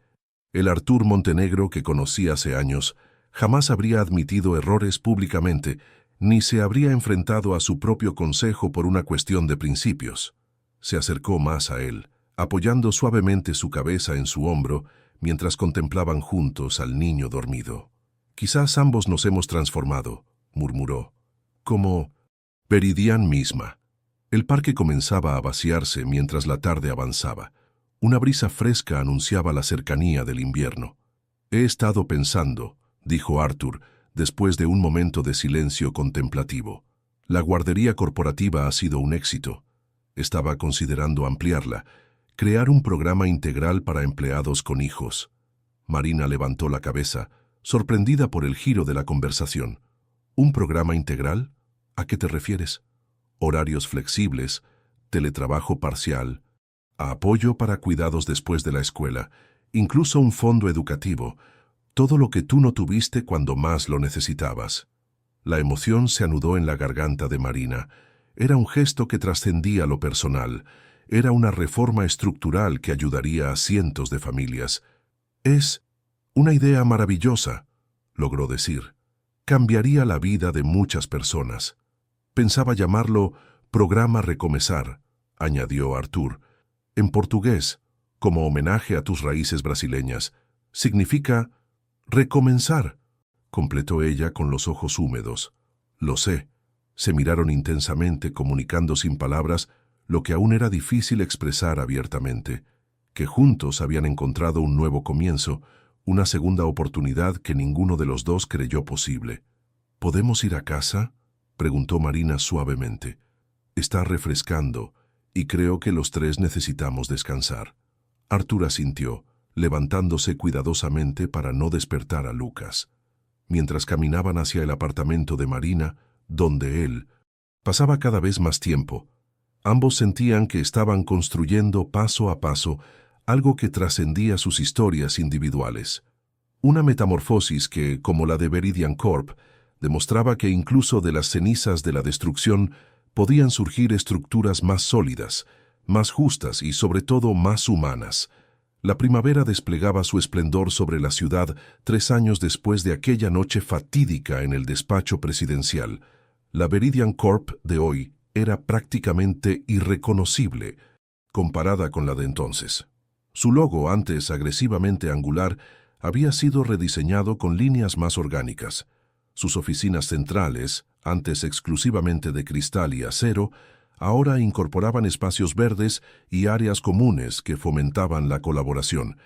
El Arthur Montenegro que conocí hace años jamás habría admitido errores públicamente, ni se habría enfrentado a su propio consejo por una cuestión de principios. Se acercó más a él, apoyando suavemente su cabeza en su hombro, mientras contemplaban juntos al niño dormido. «Quizás ambos nos hemos transformado», murmuró, «como Veridian misma». El parque comenzaba a vaciarse mientras la tarde avanzaba. Una brisa fresca anunciaba la cercanía del invierno. «He estado pensando», dijo Arthur, después de un momento de silencio contemplativo. «La guardería corporativa ha sido un éxito. Estaba considerando ampliarla, crear un programa integral para empleados con hijos». Marina levantó la cabeza, sorprendida por el giro de la conversación. «¿Un programa integral? ¿A qué te refieres? Horarios flexibles, teletrabajo parcial, apoyo para cuidados después de la escuela, incluso un fondo educativo, todo lo que tú no tuviste cuando más lo necesitabas». La emoción se anudó en la garganta de Marina. Era un gesto que trascendía lo personal. Era una reforma estructural que ayudaría a cientos de familias. «Es una idea maravillosa», logró decir. Cambiaría la vida de muchas personas. Pensaba llamarlo Programa Recomeçar, añadió Arthur. En portugués, como homenaje a tus raíces brasileñas, significa recomenzar, completó ella con los ojos húmedos. Lo sé. Se miraron intensamente, comunicando sin palabras lo que aún era difícil expresar abiertamente, que juntos habían encontrado un nuevo comienzo, una segunda oportunidad que ninguno de los dos creyó posible. ¿Podemos ir a casa?, preguntó Marina suavemente. Está refrescando, y creo que los tres necesitamos descansar. Arthur asintió, levantándose cuidadosamente para no despertar a Lucas. Mientras caminaban hacia el apartamento de Marina, donde él pasaba cada vez más tiempo, ambos sentían que estaban construyendo paso a paso algo que trascendía sus historias individuales. Una metamorfosis que, como la de Veridian Corp, demostraba que incluso de las cenizas de la destrucción podían surgir estructuras más sólidas, más justas y sobre todo más humanas. La primavera desplegaba su esplendor sobre la ciudad 3 años después de aquella noche fatídica en el despacho presidencial. La Veridian Corp de hoy era prácticamente irreconocible comparada con la de entonces. Su logo, antes agresivamente angular, había sido rediseñado con líneas más orgánicas. Sus oficinas centrales, antes exclusivamente de cristal y acero, ahora incorporaban espacios verdes y áreas comunes que fomentaban la colaboración.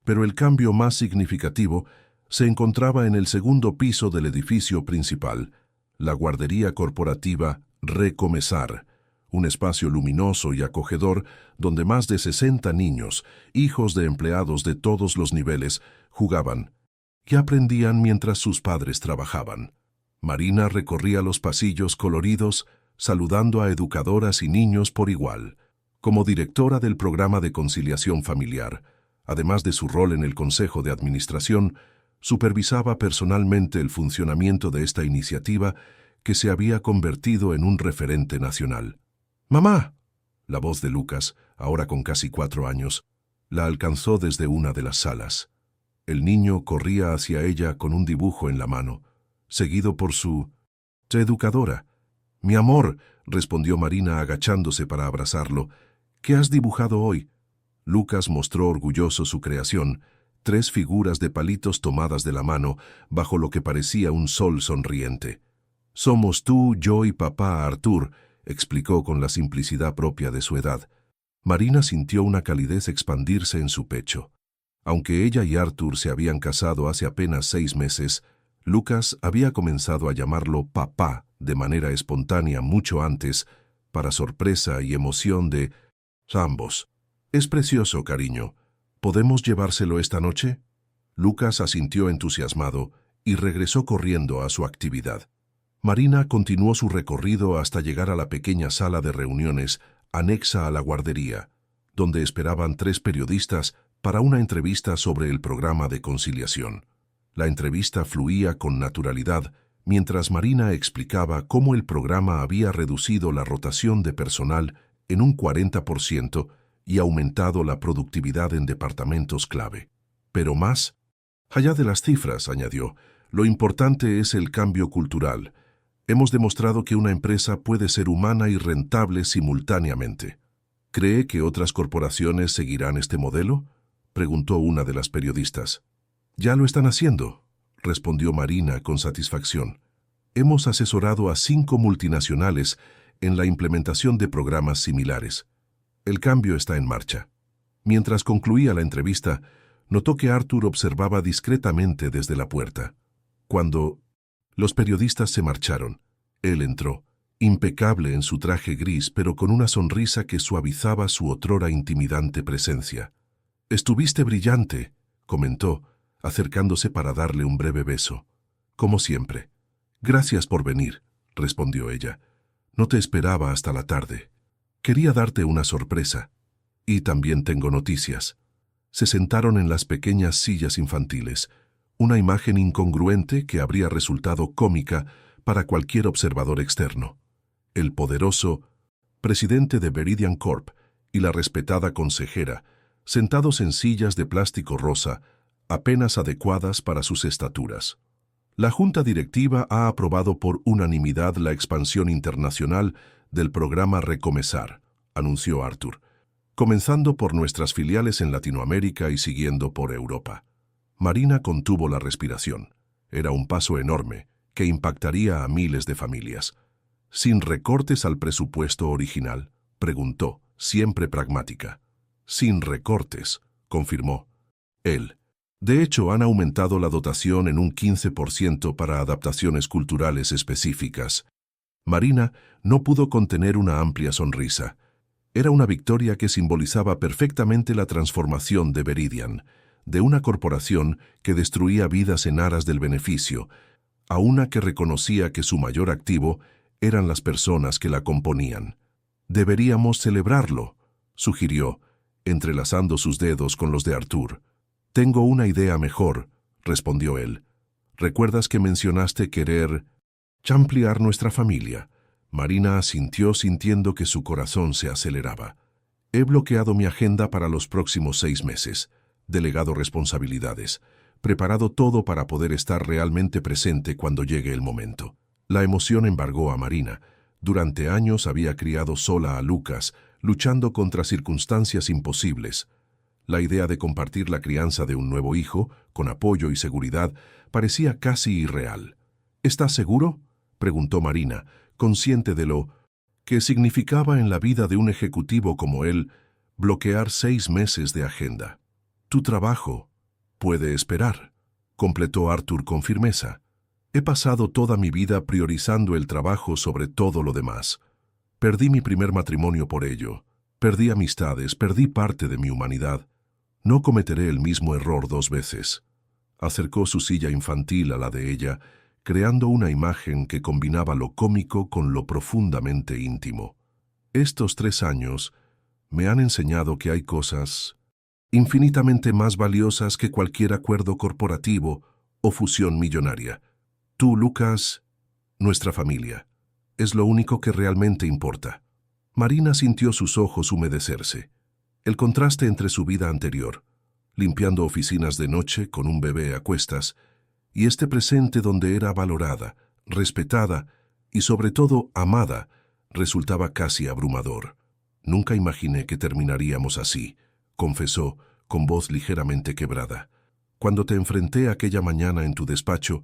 Pero el cambio más significativo se encontraba en el segundo piso del edificio principal, la guardería corporativa Recomeçar, un espacio luminoso y acogedor donde más de 60 niños, hijos de empleados de todos los niveles, jugaban y aprendían mientras sus padres trabajaban. Marina recorría los pasillos coloridos, saludando a educadoras y niños por igual. Como directora del programa de conciliación familiar, además de su rol en el Consejo de Administración, supervisaba personalmente el funcionamiento de esta iniciativa que se había convertido en un referente nacional. ¡Mamá! La voz de Lucas, ahora con casi 4 años, la alcanzó desde una de las salas. El niño corría hacia ella con un dibujo en la mano, seguido por su educadora. «Mi amor», respondió Marina agachándose para abrazarlo. «¿Qué has dibujado hoy?» Lucas mostró orgulloso su creación, 3 figuras de palitos tomadas de la mano, bajo lo que parecía un sol sonriente. «Somos tú, yo y papá Arthur», explicó con la simplicidad propia de su edad. Marina sintió una calidez expandirse en su pecho. Aunque ella y Arthur se habían casado hace apenas 6 meses, Lucas había comenzado a llamarlo papá de manera espontánea mucho antes, para sorpresa y emoción de ambos. «Es precioso, cariño. ¿Podemos llevárselo esta noche?» Lucas asintió entusiasmado y regresó corriendo a su actividad. Marina continuó su recorrido hasta llegar a la pequeña sala de reuniones anexa a la guardería, donde esperaban 3 periodistas para una entrevista sobre el programa de conciliación. La entrevista fluía con naturalidad, mientras Marina explicaba cómo el programa había reducido la rotación de personal en un 40% y aumentado la productividad en departamentos clave. Pero más allá de las cifras, añadió, lo importante es el cambio cultural. Hemos demostrado que una empresa puede ser humana y rentable simultáneamente. ¿Cree que otras corporaciones seguirán este modelo?, preguntó una de las periodistas. «Ya lo están haciendo», respondió Marina con satisfacción. «Hemos asesorado a 5 multinacionales en la implementación de programas similares. El cambio está en marcha». Mientras concluía la entrevista, notó que Arthur observaba discretamente desde la puerta. Cuando los periodistas se marcharon, él entró, impecable en su traje gris, pero con una sonrisa que suavizaba su otrora intimidante presencia. «Estuviste brillante», comentó, acercándose para darle un breve beso. «Como siempre». «Gracias por venir», respondió ella. «No te esperaba hasta la tarde. Quería darte una sorpresa. Y también tengo noticias». Se sentaron en las pequeñas sillas infantiles, una imagen incongruente que habría resultado cómica para cualquier observador externo. El poderoso presidente de Veridian Corp y la respetada consejera, sentados en sillas de plástico rosa, apenas adecuadas para sus estaturas. La Junta Directiva ha aprobado por unanimidad la expansión internacional del programa Recomesar, anunció Arthur, comenzando por nuestras filiales en Latinoamérica y siguiendo por Europa. Marina contuvo la respiración. Era un paso enorme que impactaría a miles de familias. ¿Sin recortes al presupuesto original?, preguntó, siempre pragmática. Sin recortes, confirmó él. De hecho, han aumentado la dotación en un 15% para adaptaciones culturales específicas. Marina no pudo contener una amplia sonrisa. Era una victoria que simbolizaba perfectamente la transformación de Veridian, de una corporación que destruía vidas en aras del beneficio, a una que reconocía que su mayor activo eran las personas que la componían. Deberíamos celebrarlo, sugirió, entrelazando sus dedos con los de Arthur. Tengo una idea mejor, respondió él. ¿Recuerdas que mencionaste querer ampliar nuestra familia? Marina asintió sintiendo que su corazón se aceleraba. He bloqueado mi agenda para los próximos 6 meses, delegado responsabilidades, preparado todo para poder estar realmente presente cuando llegue el momento. La emoción embargó a Marina. Durante años había criado sola a Lucas, luchando contra circunstancias imposibles. La idea de compartir la crianza de un nuevo hijo, con apoyo y seguridad, parecía casi irreal. ¿Estás seguro?, preguntó Marina, consciente de lo que significaba en la vida de un ejecutivo como él bloquear 6 meses de agenda. Tu trabajo puede esperar, completó Arthur con firmeza. He pasado toda mi vida priorizando el trabajo sobre todo lo demás. Perdí mi primer matrimonio por ello. Perdí amistades, perdí parte de mi humanidad. No cometeré el mismo error 2 veces. Acercó su silla infantil a la de ella, creando una imagen que combinaba lo cómico con lo profundamente íntimo. Estos 3 años me han enseñado que hay cosas infinitamente más valiosas que cualquier acuerdo corporativo o fusión millonaria. Tú, Lucas, nuestra familia, es lo único que realmente importa. Marina sintió sus ojos humedecerse. El contraste entre su vida anterior, limpiando oficinas de noche con un bebé a cuestas, y este presente donde era valorada, respetada y sobre todo amada, resultaba casi abrumador. Nunca imaginé que terminaríamos así, confesó, con voz ligeramente quebrada. Cuando te enfrenté aquella mañana en tu despacho,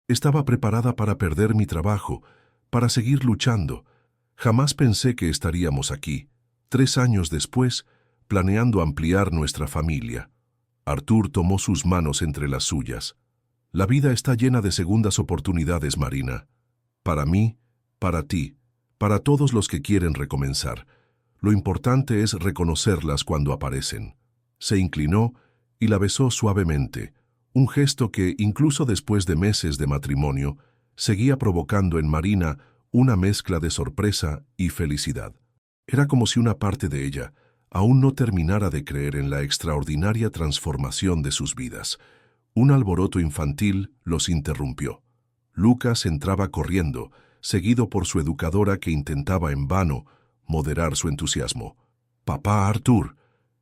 estaba preparada para perder mi trabajo, para seguir luchando. Jamás pensé que estaríamos aquí, 3 años después, planeando ampliar nuestra familia. Arthur tomó sus manos entre las suyas. La vida está llena de segundas oportunidades, Marina. Para mí, para ti, para todos los que quieren recomenzar. Lo importante es reconocerlas cuando aparecen. Se inclinó y la besó suavemente, un gesto que, incluso después de meses de matrimonio, seguía provocando en Marina una mezcla de sorpresa y felicidad. Era como si una parte de ella aún no terminara de creer en la extraordinaria transformación de sus vidas. Un alboroto infantil los interrumpió. Lucas entraba corriendo, seguido por su educadora que intentaba en vano moderar su entusiasmo. «¡Papá Arthur!»,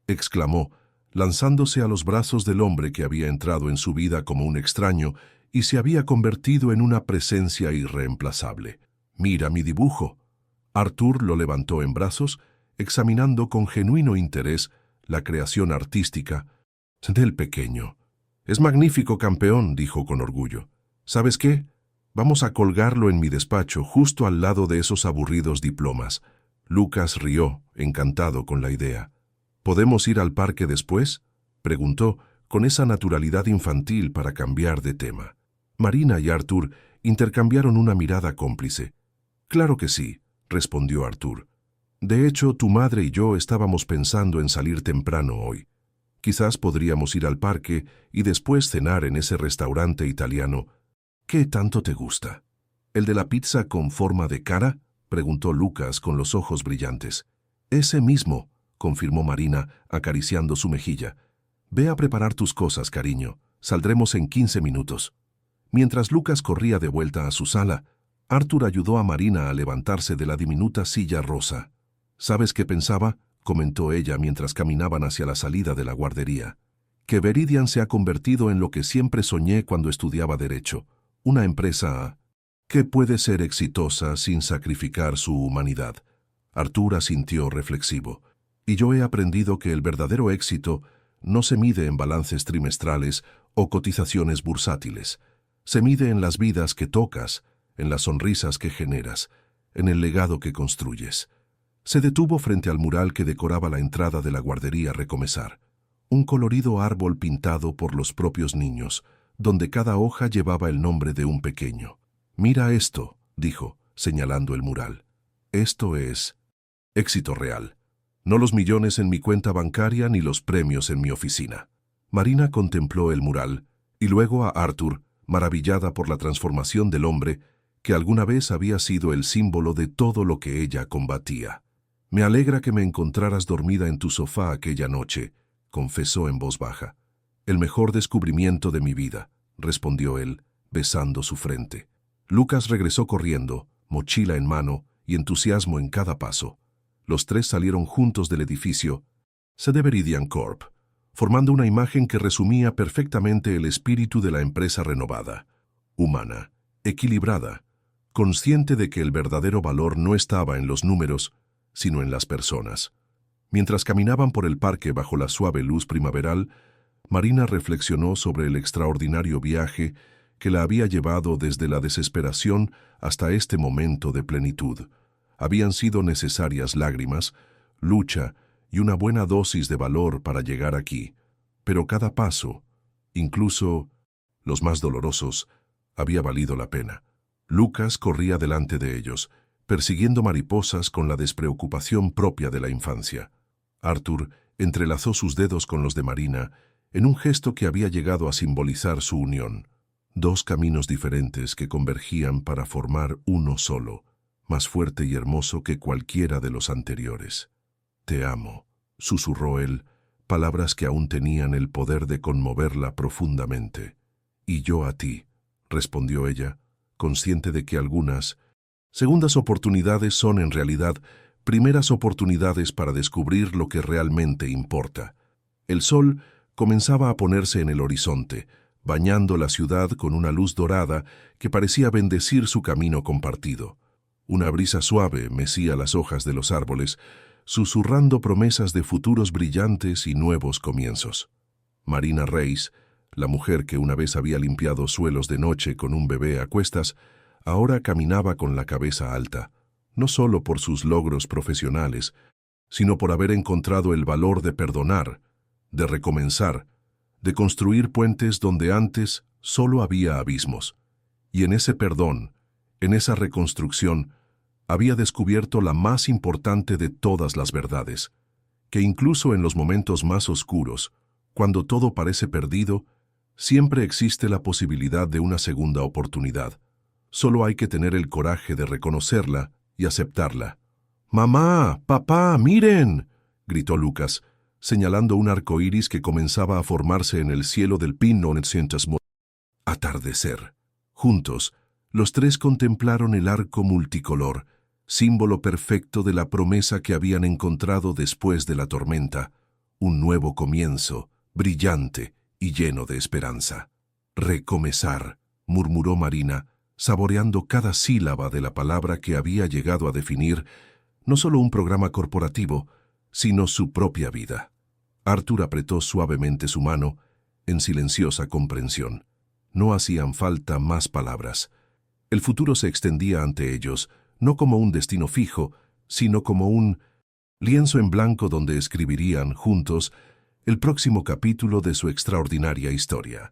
exclamó, lanzándose a los brazos del hombre que había entrado en su vida como un extraño y se había convertido en una presencia irreemplazable. «¡Mira mi dibujo!». Arthur lo levantó en brazos, examinando con genuino interés la creación artística del pequeño. «Es magnífico, campeón», dijo con orgullo. «¿Sabes qué? Vamos a colgarlo en mi despacho, justo al lado de esos aburridos diplomas». Lucas rió, encantado con la idea. «¿Podemos ir al parque después?», preguntó, con esa naturalidad infantil para cambiar de tema. Marina y Arthur intercambiaron una mirada cómplice. «Claro que sí», respondió Arthur. «De hecho, tu madre y yo estábamos pensando en salir temprano hoy. Quizás podríamos ir al parque y después cenar en ese restaurante italiano. ¿Qué tanto te gusta?». «¿El de la pizza con forma de cara?», preguntó Lucas con los ojos brillantes. «Ese mismo», confirmó Marina, acariciando su mejilla. «Ve a preparar tus cosas, cariño. Saldremos en 15 minutos». Mientras Lucas corría de vuelta a su sala, Arthur ayudó a Marina a levantarse de la diminuta silla rosa. «¿Sabes qué pensaba?», comentó ella mientras caminaban hacia la salida de la guardería. «Que Veridian se ha convertido en lo que siempre soñé cuando estudiaba Derecho. Una empresa que puede ser exitosa sin sacrificar su humanidad. Arthur asintió reflexivo. Y yo he aprendido que el verdadero éxito no se mide en balances trimestrales o cotizaciones bursátiles. Se mide en las vidas que tocas, en las sonrisas que generas, en el legado que construyes. Se detuvo frente al mural que decoraba la entrada de la guardería Recomesar. Un colorido árbol pintado por los propios niños, donde cada hoja llevaba el nombre de un pequeño. «Mira esto», dijo, señalando el mural. «Esto es éxito real. No los millones en mi cuenta bancaria ni los premios en mi oficina». Marina contempló el mural y luego a Arthur, maravillada por la transformación del hombre que alguna vez había sido el símbolo de todo lo que ella combatía. «Me alegra que me encontraras dormida en tu sofá aquella noche», confesó en voz baja. «El mejor descubrimiento de mi vida», respondió él, besando su frente. Lucas regresó corriendo, mochila en mano y entusiasmo en cada paso. Los tres salieron juntos del edificio The Veridian Corp, formando una imagen que resumía perfectamente el espíritu de la empresa renovada. Humana, equilibrada, consciente de que el verdadero valor no estaba en los números, sino en las personas. Mientras caminaban por el parque bajo la suave luz primaveral, Marina reflexionó sobre el extraordinario viaje que la había llevado desde la desesperación hasta este momento de plenitud. Habían sido necesarias lágrimas, lucha y una buena dosis de valor para llegar aquí, pero cada paso, incluso los más dolorosos, había valido la pena. Lucas corría delante de ellos, persiguiendo mariposas con la despreocupación propia de la infancia. Arthur entrelazó sus dedos con los de Marina en un gesto que había llegado a simbolizar su unión. Dos caminos diferentes que convergían para formar uno solo, más fuerte y hermoso que cualquiera de los anteriores. «Te amo», susurró él, palabras que aún tenían el poder de conmoverla profundamente. «Y yo a ti», respondió ella, consciente de que algunas segundas oportunidades son en realidad primeras oportunidades para descubrir lo que realmente importa. El sol comenzaba a ponerse en el horizonte, bañando la ciudad con una luz dorada que parecía bendecir su camino compartido. Una brisa suave mecía las hojas de los árboles, susurrando promesas de futuros brillantes y nuevos comienzos. Marina Reis, la mujer que una vez había limpiado suelos de noche con un bebé a cuestas, ahora caminaba con la cabeza alta, no solo por sus logros profesionales, sino por haber encontrado el valor de perdonar, de recomenzar, de construir puentes donde antes solo había abismos. Y en ese perdón, en esa reconstrucción, había descubierto la más importante de todas las verdades, que incluso en los momentos más oscuros, cuando todo parece perdido, siempre existe la posibilidad de una segunda oportunidad. Solo hay que tener el coraje de reconocerla y aceptarla. «¡Mamá! ¡Papá! ¡Miren!», gritó Lucas, señalando un arco iris que comenzaba a formarse en el cielo del Pino Necientasmo. Atardecer. Juntos, los tres contemplaron el arco multicolor, símbolo perfecto de la promesa que habían encontrado después de la tormenta, un nuevo comienzo, brillante y lleno de esperanza. «Recomenzar», murmuró Marina, saboreando cada sílaba de la palabra que había llegado a definir no solo un programa corporativo, sino su propia vida. Arthur apretó suavemente su mano, en silenciosa comprensión. No hacían falta más palabras. El futuro se extendía ante ellos, no como un destino fijo, sino como un lienzo en blanco donde escribirían, juntos, el próximo capítulo de su extraordinaria historia.